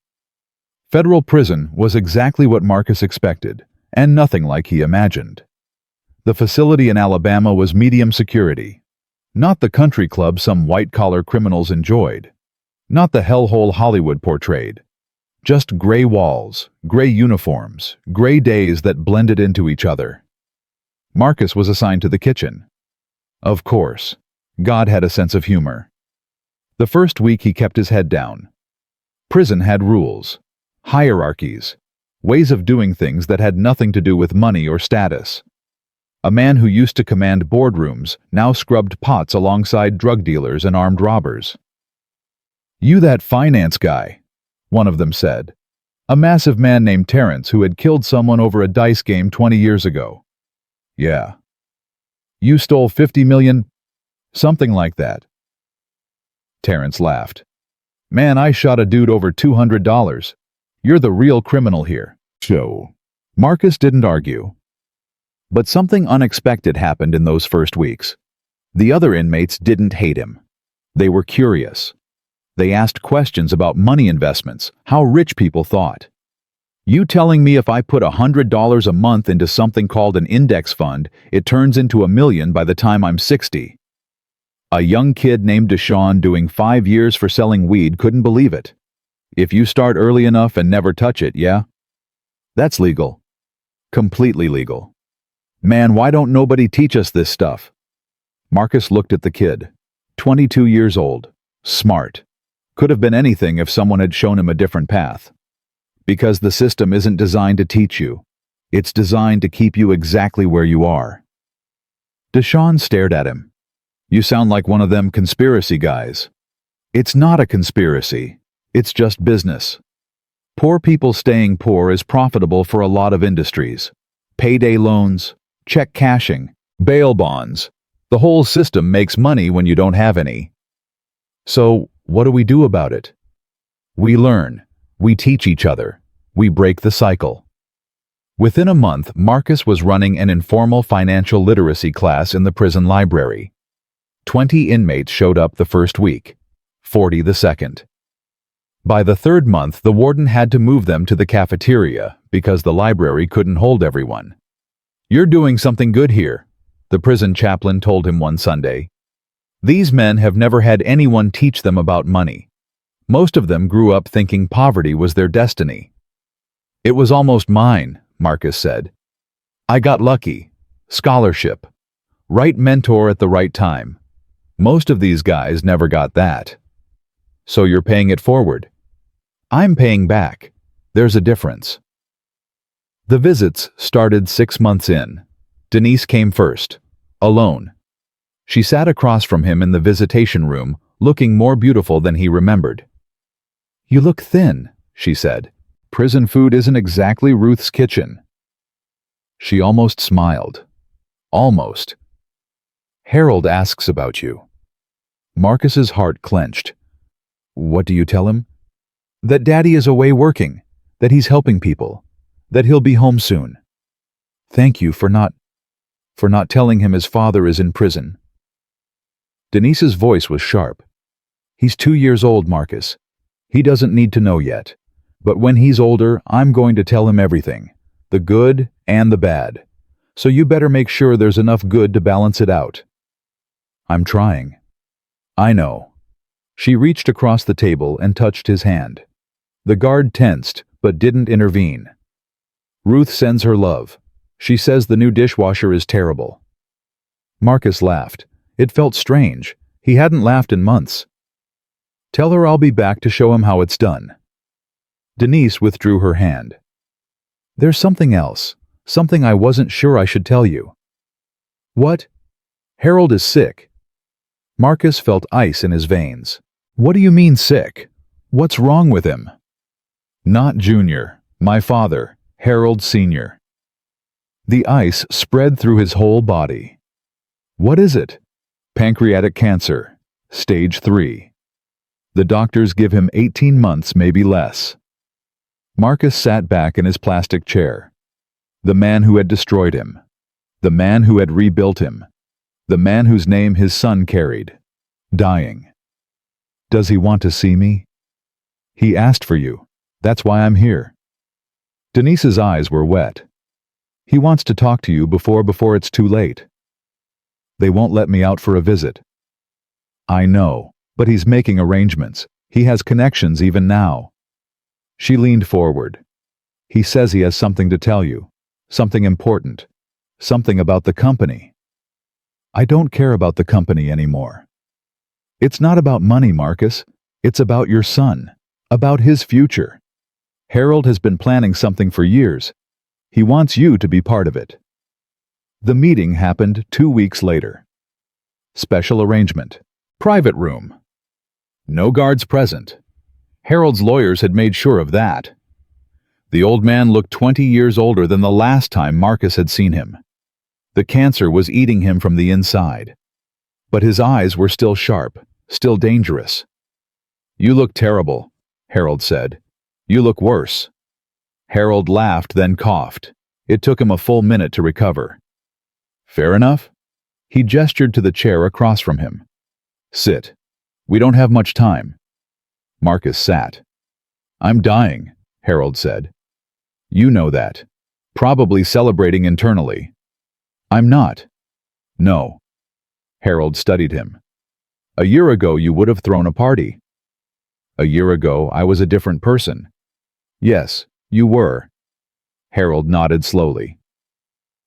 Speaker 1: Federal prison was exactly what Marcus expected, and nothing like he imagined. The facility in Alabama was medium security. Not the country club some white-collar criminals enjoyed. Not the hellhole Hollywood portrayed. Just gray walls, gray uniforms, gray days that blended into each other. Marcus was assigned to the kitchen. Of course, God had a sense of humor. The first week he kept his head down. Prison had rules, hierarchies, ways of doing things that had nothing to do with money or status. A man who used to command boardrooms now scrubbed pots alongside drug dealers and armed robbers. "You that finance guy," one of them said. A massive man named Terrence who had killed someone over a dice game 20 years ago. "Yeah." "You stole 50 million? Something like that." Terrence laughed. "Man, I shot a dude over $200. You're the real criminal here." So, Marcus didn't argue. But something unexpected happened in those first weeks. The other inmates didn't hate him. They were curious. They asked questions about money investments, how rich people thought. "You telling me if I put $100 a month into something called an index fund, it turns into $1 million by the time I'm 60. A young kid named Deshaun doing 5 years for selling weed couldn't believe it. "If you start early enough and never touch it, yeah? That's legal. Completely legal. Man, why don't nobody teach us this stuff?" Marcus looked at the kid. 22 years old. Smart. Could have been anything if someone had shown him a different path. Because the system isn't designed to teach you. It's designed to keep you exactly where you are. Deshaun stared at him. "You sound like one of them conspiracy guys." "It's not a conspiracy. It's just business. Poor people staying poor is profitable for a lot of industries. Payday loans, check cashing, bail bonds. The whole system makes money when you don't have any. So, what do we do about it? We learn. We teach each other. We break the cycle." Within a month, Marcus was running an informal financial literacy class in the prison library. 20 inmates showed up the first week, 40 the second. By the third month, the warden had to move them to the cafeteria because the library couldn't hold everyone. "You're doing something good here," the prison chaplain told him one Sunday. "These men have never had anyone teach them about money. Most of them grew up thinking poverty was their destiny." "It was almost mine," Marcus said. "I got lucky. Scholarship. Right mentor at the right time. Most of these guys never got that." "So you're paying it forward?" "I'm paying back. There's a difference." The visits started 6 months in. Denise came first, alone. She sat across from him in the visitation room, looking more beautiful than he remembered. "You look thin," she said. "Prison food isn't exactly Ruth's kitchen." She almost smiled. Almost. "Harold asks about you." Marcus's heart clenched. "What do you tell him?" "That Daddy is away working, that he's helping people, that he'll be home soon." "Thank you for not telling him his father is in prison." Denise's voice was sharp. "He's 2 years old, Marcus. He doesn't need to know yet. But when he's older, I'm going to tell him everything, the good and the bad. So you better make sure there's enough good to balance it out." "I'm trying." "I know." She reached across the table and touched his hand. The guard tensed, but didn't intervene. "Ruth sends her love. She says the new dishwasher is terrible." Marcus laughed. It felt strange. He hadn't laughed in months. Tell her I'll be back to show him how it's done. Denise withdrew her hand. There's something else. Something I wasn't sure I should tell you. What? Harold is sick. Marcus felt ice in his veins. What do you mean sick? What's wrong with him? Not Junior. My father, Harold Sr. The ice spread through his whole body. What is it? Pancreatic cancer, stage 3. The doctors give him 18 months, maybe less. Marcus sat back in his plastic chair. The man who had destroyed him. The man who had rebuilt him. The man whose name his son carried. Dying. Does he want to see me? He asked for you. That's why I'm here. Denise's eyes were wet. He wants to talk to you before it's too late. They won't let me out for a visit. I know, but he's making arrangements. He has connections even now. She leaned forward. He says he has something to tell you. Something important. Something about the company. I don't care about the company anymore. It's not about money, Marcus. It's about your son. About his future. Harold has been planning something for years. He wants you to be part of it. The meeting happened 2 weeks later. Special arrangement. Private room. No guards present. Harold's lawyers had made sure of that. The old man looked 20 years older than the last time Marcus had seen him. The cancer was eating him from the inside. But his eyes were still sharp, still dangerous. You look terrible, Harold said. You look worse. Harold laughed, then coughed. It took him a full minute to recover. Fair enough? He gestured to the chair across from him. Sit. We don't have much time. Marcus sat. I'm dying, Harold said. You know that. Probably celebrating internally. I'm not. No. Harold studied him. A year ago you would have thrown a party. A year ago I was a different person. Yes, you were. Harold nodded slowly.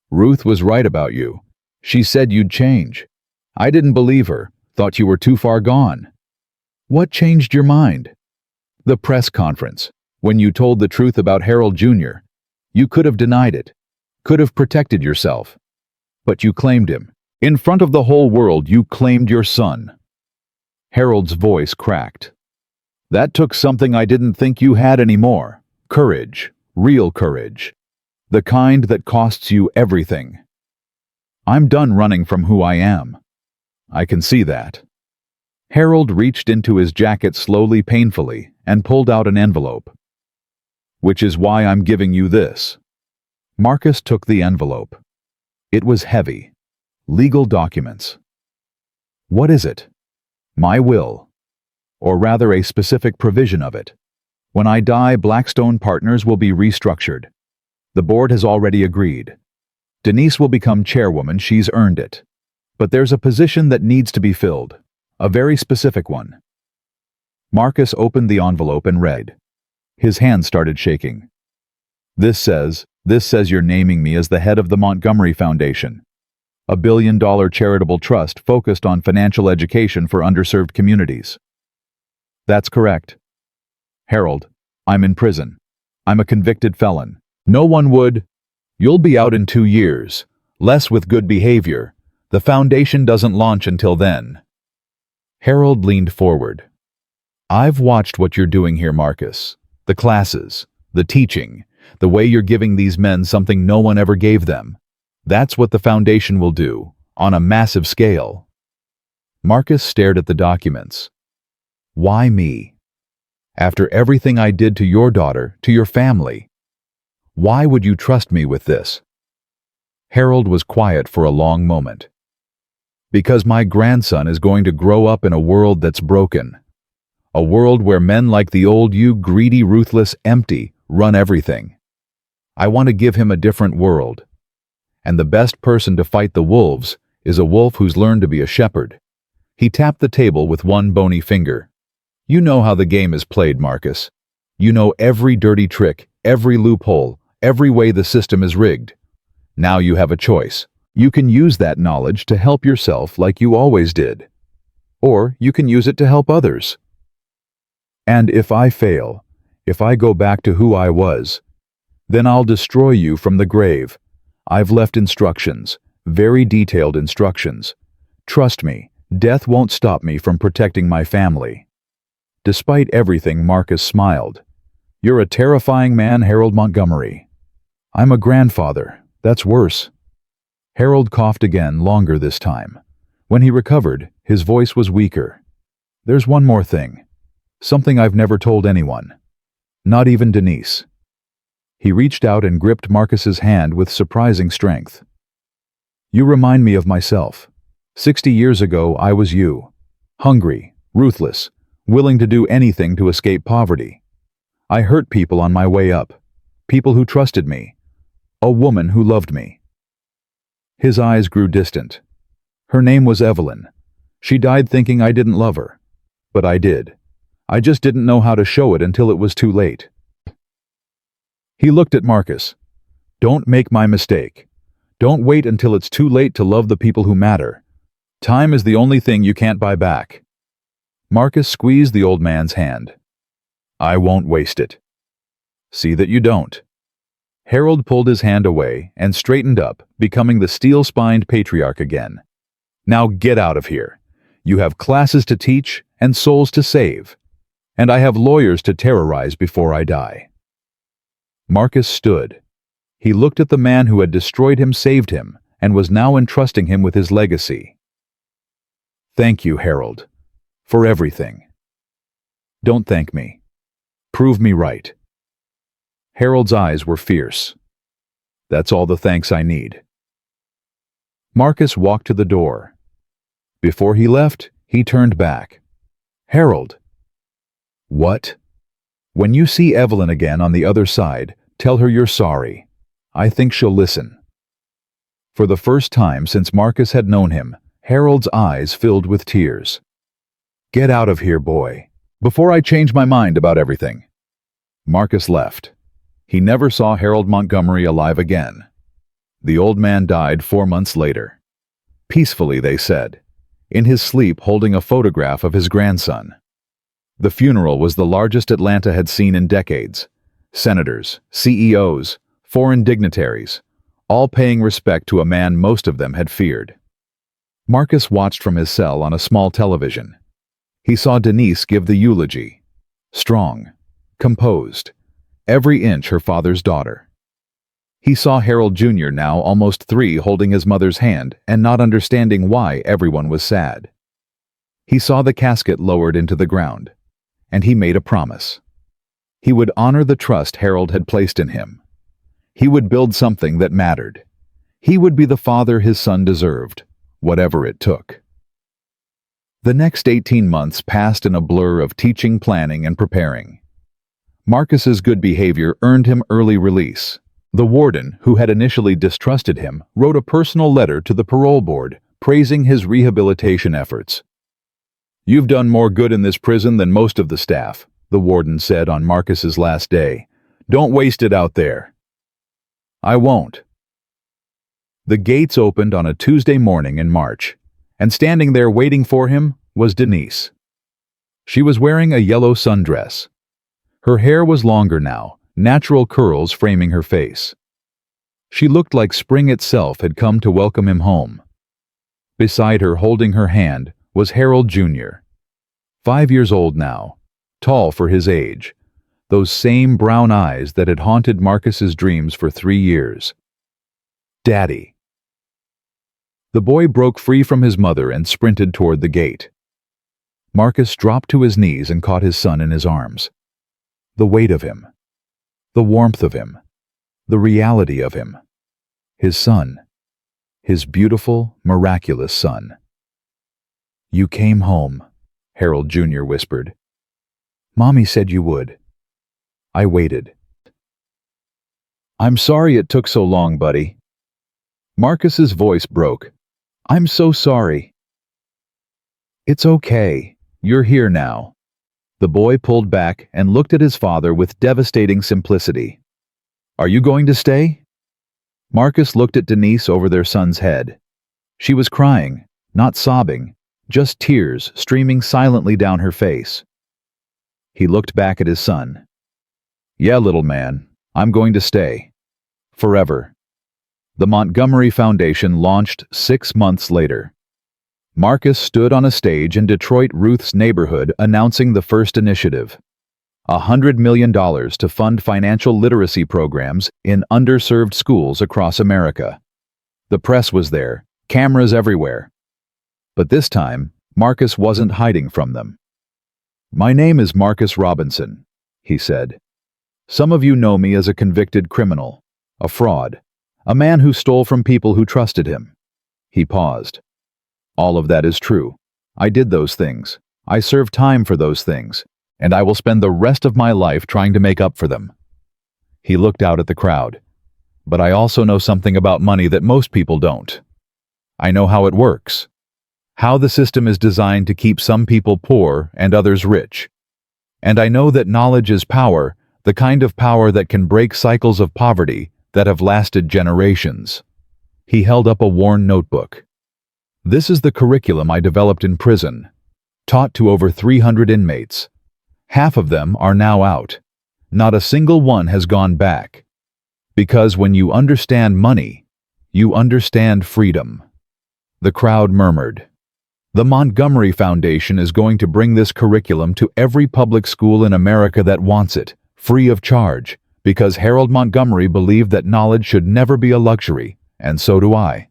Speaker 1: Ruth was right about you. She said you'd change. I didn't believe her, thought you were too far gone. What changed your mind? The press conference, when you told the truth about Harold Jr. You could have denied it, could have protected yourself. But you claimed him. In front of the whole world, you claimed your son. Harold's voice cracked. That took something I didn't think you had anymore. Courage, real courage. The kind that costs you everything. I'm done running from who I am. I can see that. Harold reached into his jacket slowly, painfully, and pulled out an envelope. Which is why I'm giving you this. Marcus took the envelope. It was heavy. Legal documents. What is it? My will. Or rather a specific provision of it. When I die, Blackstone Partners will be restructured. The board has already agreed. Denise will become chairwoman, she's earned it. But there's a position that needs to be filled. A very specific one. Marcus opened the envelope and read. His hand started shaking. This says you're naming me as the head of the Montgomery Foundation, a $1 billion charitable trust focused on financial education for underserved communities. That's correct. Harold, I'm in prison. I'm a convicted felon. No one would. You'll be out in 2 years, less with good behavior. The foundation doesn't launch until then. Harold leaned forward. I've watched what you're doing here, Marcus. The classes, the teaching, the way you're giving these men something no one ever gave them. That's what the foundation will do, on a massive scale. Marcus stared at the documents. Why me? After everything I did to your daughter, to your family. Why would you trust me with this? Harold was quiet for a long moment. Because my grandson is going to grow up in a world that's broken. A world where men like the old you, greedy, ruthless, empty, run everything. I want to give him a different world. And the best person to fight the wolves is a wolf who's learned to be a shepherd. He tapped the table with one bony finger. You know how the game is played, Marcus. You know every dirty trick, every loophole, every way the system is rigged. Now you have a choice. You can use that knowledge to help yourself like you always did. Or you can use it to help others. And if I fail, if I go back to who I was, then I'll destroy you from the grave. I've left instructions, very detailed instructions. Trust me, death won't stop me from protecting my family." Despite everything, Marcus smiled. "You're a terrifying man, Harold Montgomery." "I'm a grandfather. That's worse." Harold coughed again, longer this time. When he recovered, his voice was weaker. "There's one more thing. Something I've never told anyone. Not even Denise." He reached out and gripped Marcus's hand with surprising strength. "You remind me of myself. 60 years ago, I was you. Hungry, ruthless, willing to do anything to escape poverty. I hurt people on my way up. People who trusted me. A woman who loved me." His eyes grew distant. "Her name was Evelyn. She died thinking I didn't love her. But I did. I just didn't know how to show it until it was too late." He looked at Marcus. "Don't make my mistake. Don't wait until it's too late to love the people who matter. Time is the only thing you can't buy back." Marcus squeezed the old man's hand. "I won't waste it." "See that you don't." Harold pulled his hand away and straightened up, becoming the steel-spined patriarch again. "Now get out of here. You have classes to teach and souls to save. And I have lawyers to terrorize before I die." Marcus stood. He looked at the man who had destroyed him, saved him, and was now entrusting him with his legacy. "Thank you, Harold, for everything." "Don't thank me. Prove me right." Harold's eyes were fierce. "That's all the thanks I need." Marcus walked to the door. Before he left, he turned back. "Harold." "What?" "When you see Evelyn again on the other side, tell her you're sorry. I think she'll listen." For the first time since Marcus had known him, Harold's eyes filled with tears. "Get out of here, boy, before I change my mind about everything." Marcus left. He never saw Harold Montgomery alive again. The old man died 4 months later. Peacefully, they said, in his sleep holding a photograph of his grandson. The funeral was the largest Atlanta had seen in decades. Senators, CEOs, foreign dignitaries, all paying respect to a man most of them had feared. Marcus watched from his cell on a small television. He saw Denise give the eulogy. Strong, composed, every inch her father's daughter. He saw Harold Jr., now almost 3, holding his mother's hand and not understanding why everyone was sad. He saw the casket lowered into the ground, and he made a promise. He would honor the trust Harold had placed in him. He would build something that mattered. He would be the father his son deserved, whatever it took. The next 18 months passed in a blur of teaching, planning, and preparing. Marcus's good behavior earned him early release. The warden, who had initially distrusted him, wrote a personal letter to the parole board, praising his rehabilitation efforts. "You've done more good in this prison than most of the staff," the warden said on Marcus's last day. "Don't waste it out there." "I won't." The gates opened on a Tuesday morning in March, and standing there waiting for him was Denise. She was wearing a yellow sundress. Her hair was longer now, natural curls framing her face. She looked like spring itself had come to welcome him home. Beside her, holding her hand, was Harold Jr., 5 years old now, tall for his age, those same brown eyes that had haunted Marcus's dreams for 3 years. "Daddy." The boy broke free from his mother and sprinted toward the gate. Marcus dropped to his knees and caught his son in his arms. The weight of him, the warmth of him, the reality of him. His son, his beautiful, miraculous son. "You came home," Harold Jr. whispered. "Mommy said you would." "I waited." "I'm sorry it took so long, buddy." Marcus's voice broke. "I'm so sorry." "It's okay. You're here now." The boy pulled back and looked at his father with devastating simplicity. "Are you going to stay?" Marcus looked at Denise over their son's head. She was crying, not sobbing, just tears streaming silently down her face. He looked back at his son. Yeah, little man, I'm going to stay. Forever. The Montgomery Foundation launched 6 months later. Marcus stood on a stage in Detroit Ruth's neighborhood announcing the first initiative. $100 million to fund financial literacy programs in underserved schools across America. The press was there, cameras everywhere. But this time, Marcus wasn't hiding from them. My name is Marcus Robinson, he said. Some of you know me as a convicted criminal, a fraud, a man who stole from people who trusted him. He paused. All of that is true. I did those things. I served time for those things, and I will spend the rest of my life trying to make up for them. He looked out at the crowd. But I also know something about money that most people don't. I know how it works. How the system is designed to keep some people poor and others rich. And I know that knowledge is power, the kind of power that can break cycles of poverty that have lasted generations. He held up a worn notebook. This is the curriculum I developed in prison, taught to over 300 inmates. Half of them are now out. Not a single one has gone back. Because when you understand money, you understand freedom. The crowd murmured. The Montgomery Foundation is going to bring this curriculum to every public school in America that wants it, free of charge, because Harold Montgomery believed that knowledge should never be a luxury, and so do I.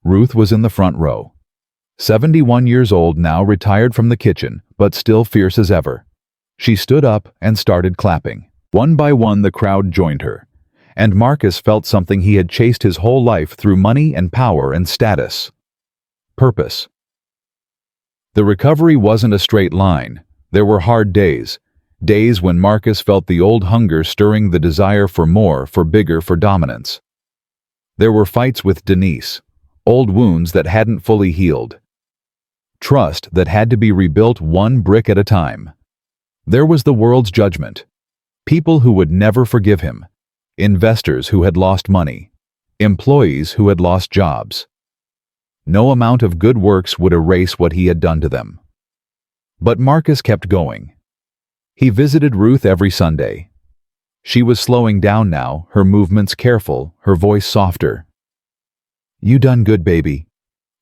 Speaker 1: Ruth was in the front row. 71 years old now, retired from the kitchen, but still fierce as ever. She stood up and started clapping. One by one the crowd joined her, and Marcus felt something he had chased his whole life through money and power and status. Purpose. The recovery wasn't a straight line. There were hard days. Days when Marcus felt the old hunger stirring the desire for more, for bigger, for dominance. There were fights with Denise. Old wounds that hadn't fully healed. Trust that had to be rebuilt one brick at a time. There was the world's judgment. People who would never forgive him. Investors who had lost money. Employees who had lost jobs. No amount of good works would erase what he had done to them. But Marcus kept going. He visited Ruth every Sunday. She was slowing down now, her movements careful, her voice softer. You done good, baby,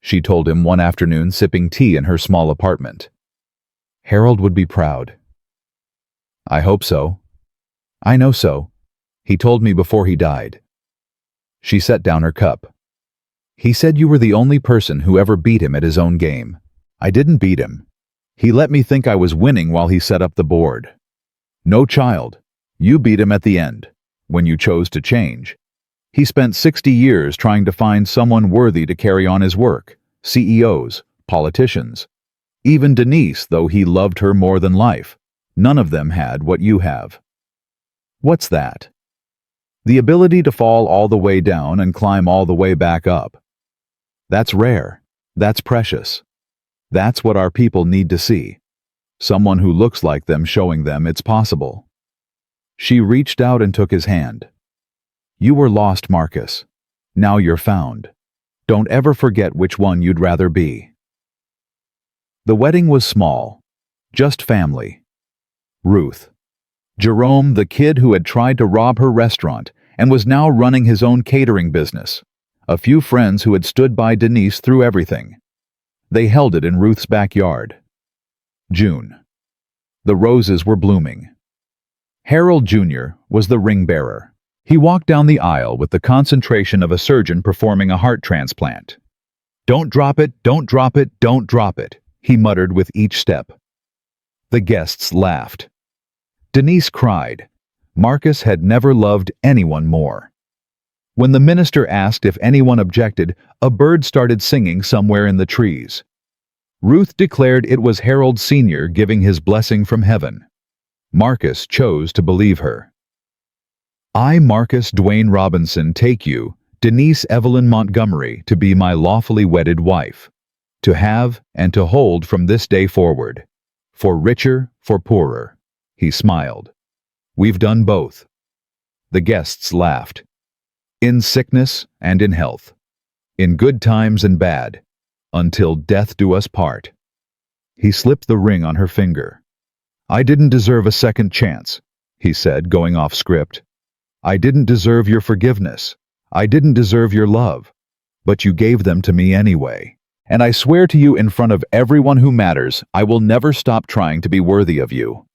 Speaker 1: she told him one afternoon sipping tea in her small apartment. Harold would be proud. I hope so. I know so. He told me before he died. She set down her cup. He said you were the only person who ever beat him at his own game. I didn't beat him. He let me think I was winning while he set up the board. No, child. You beat him at the end, when you chose to change. He spent 60 years trying to find someone worthy to carry on his work, CEOs, politicians. Even Denise, though he loved her more than life, none of them had what you have. What's that? The ability to fall all the way down and climb all the way back up. That's rare. That's precious. That's what our people need to see. Someone who looks like them showing them it's possible. She reached out and took his hand. You were lost, Marcus. Now you're found. Don't ever forget which one you'd rather be. The wedding was small. Just family. Ruth. Jerome, the kid who had tried to rob her restaurant and was now running his own catering business. A few friends who had stood by Denise through everything. They held it in Ruth's backyard. June. The roses were blooming. Harold Jr. was the ring bearer. He walked down the aisle with the concentration of a surgeon performing a heart transplant. Don't drop it, don't drop it, don't drop it, he muttered with each step. The guests laughed. Denise cried. Marcus had never loved anyone more. When the minister asked if anyone objected, a bird started singing somewhere in the trees. Ruth declared it was Harold Sr. giving his blessing from heaven. Marcus chose to believe her. I, Marcus Dwayne Robinson, take you, Denise Evelyn Montgomery, to be my lawfully wedded wife, to have and to hold from this day forward, for richer, for poorer. He smiled. We've done both. The guests laughed. in sickness and in health, in good times and bad, until death do us part. He slipped the ring on her finger. I didn't deserve a second chance, he said, going off script. I didn't deserve your forgiveness. I didn't deserve your love. But you gave them to me anyway. And I swear to you in front of everyone who matters, I will never stop trying to be worthy of you.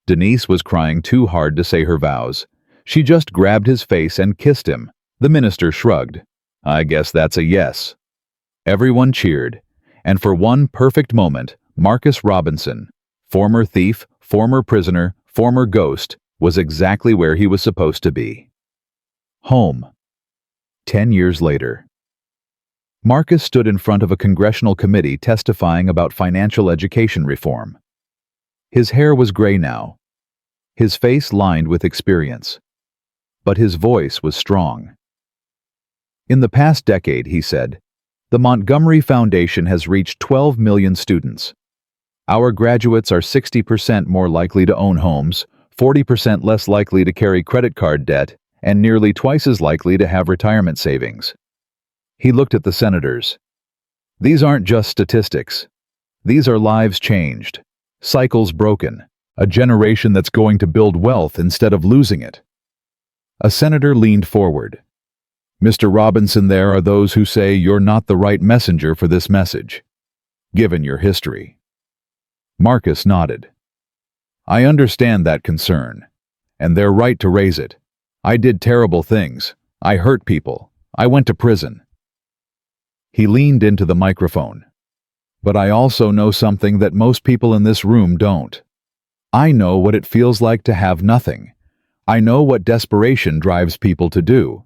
Speaker 1: Denise was crying too hard to say her vows. She just grabbed his face and kissed him. The minister shrugged. I guess that's a yes. Everyone cheered, and for one perfect moment, Marcus Robinson, former thief, former prisoner, former ghost, was exactly where he was supposed to be. Home. 10 years later. Marcus stood in front of a congressional committee testifying about financial education reform. His hair was gray now, his face lined with experience, but his voice was strong. In the past decade, he said, the Montgomery Foundation has reached 12 million students. Our graduates are 60% more likely to own homes, 40% less likely to carry credit card debt, and nearly twice as likely to have retirement savings. He looked at the senators. These aren't just statistics. These are lives changed, cycles broken, a generation that's going to build wealth instead of losing it. A senator leaned forward. Mr. Robinson, there are those who say you're not the right messenger for this message, given your history. Marcus nodded. I understand that concern, and they're right to raise it. I did terrible things. I hurt people. I went to prison. He leaned into the microphone. But I also know something that most people in this room don't. I know what it feels like to have nothing. I know what desperation drives people to do.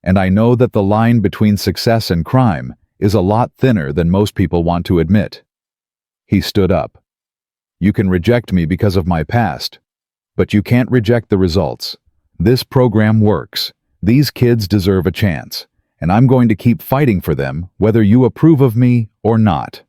Speaker 1: And I know that the line between success and crime is a lot thinner than most people want to admit. He stood up. You can reject me because of my past, but you can't reject the results. This program works. These kids deserve a chance, and I'm going to keep fighting for them whether you approve of me or not.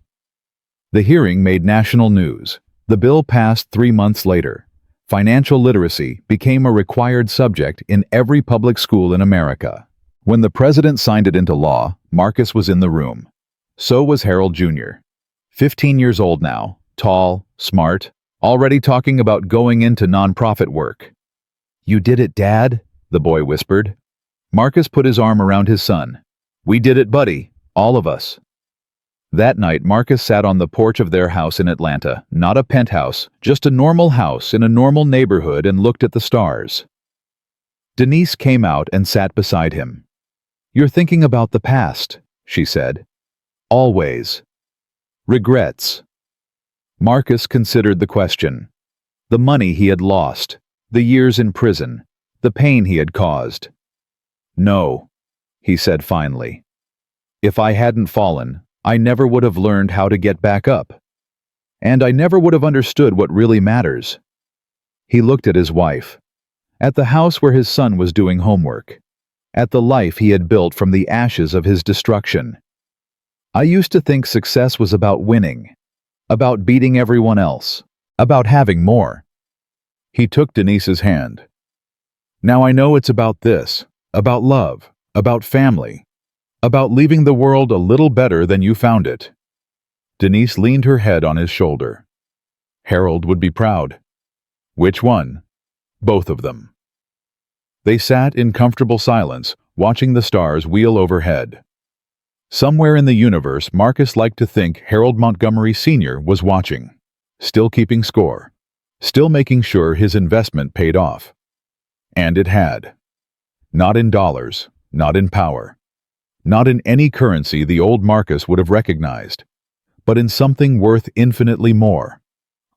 Speaker 1: The hearing made national news. The bill passed 3 months later. Financial literacy became a required subject in every public school in America. When the president signed it into law, Marcus was in the room. So was Harold Jr. 15 years old now, tall, smart, already talking about going into nonprofit work. You did it, Dad, the boy whispered. Marcus put his arm around his son. We did it, buddy, all of us. That night, Marcus sat on the porch of their house in Atlanta, not a penthouse, just a normal house in a normal neighborhood, and looked at the stars. Denise came out and sat beside him. You're thinking about the past, she said. Always. Regrets. Marcus considered the question. The money he had lost, the years in prison, the pain he had caused. No, he said finally. If I hadn't fallen, I never would have learned how to get back up. And I never would have understood what really matters. He looked at his wife, at the house where his son was doing homework, at the life he had built from the ashes of his destruction. I used to think success was about winning, about beating everyone else, about having more. He took Denise's hand. Now I know it's about this, about love, about family, about leaving the world a little better than you found it. Denise leaned her head on his shoulder. Harold would be proud. Which one? Both of them. They sat in comfortable silence, watching the stars wheel overhead. Somewhere in the universe, Marcus liked to think Harold Montgomery Sr. was watching, still keeping score, still making sure his investment paid off. And it had. Not in dollars, not in power, not in any currency the old Marcus would have recognized, but in something worth infinitely more.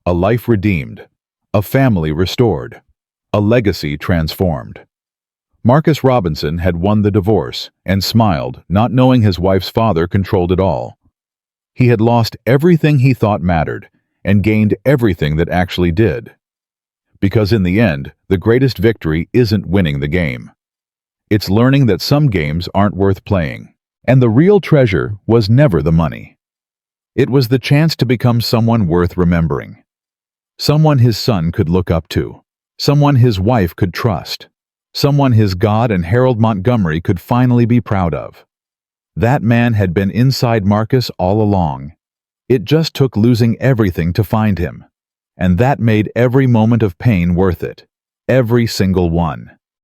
Speaker 1: A life redeemed, a family restored, a legacy transformed. Marcus Robinson had won the divorce and smiled, not knowing his wife's father controlled it all. He had lost everything he thought mattered and gained everything that actually did. Because in the end, the greatest victory isn't winning the game. It's learning that some games aren't worth playing, and the real treasure was never the money. It was the chance to become someone worth remembering, someone his son could look up to, someone his wife could trust, Someone his God and Harold Montgomery could finally be proud of. That man had been inside Marcus all along. It just took losing everything to find him. And that made every moment of pain worth it. Every single one.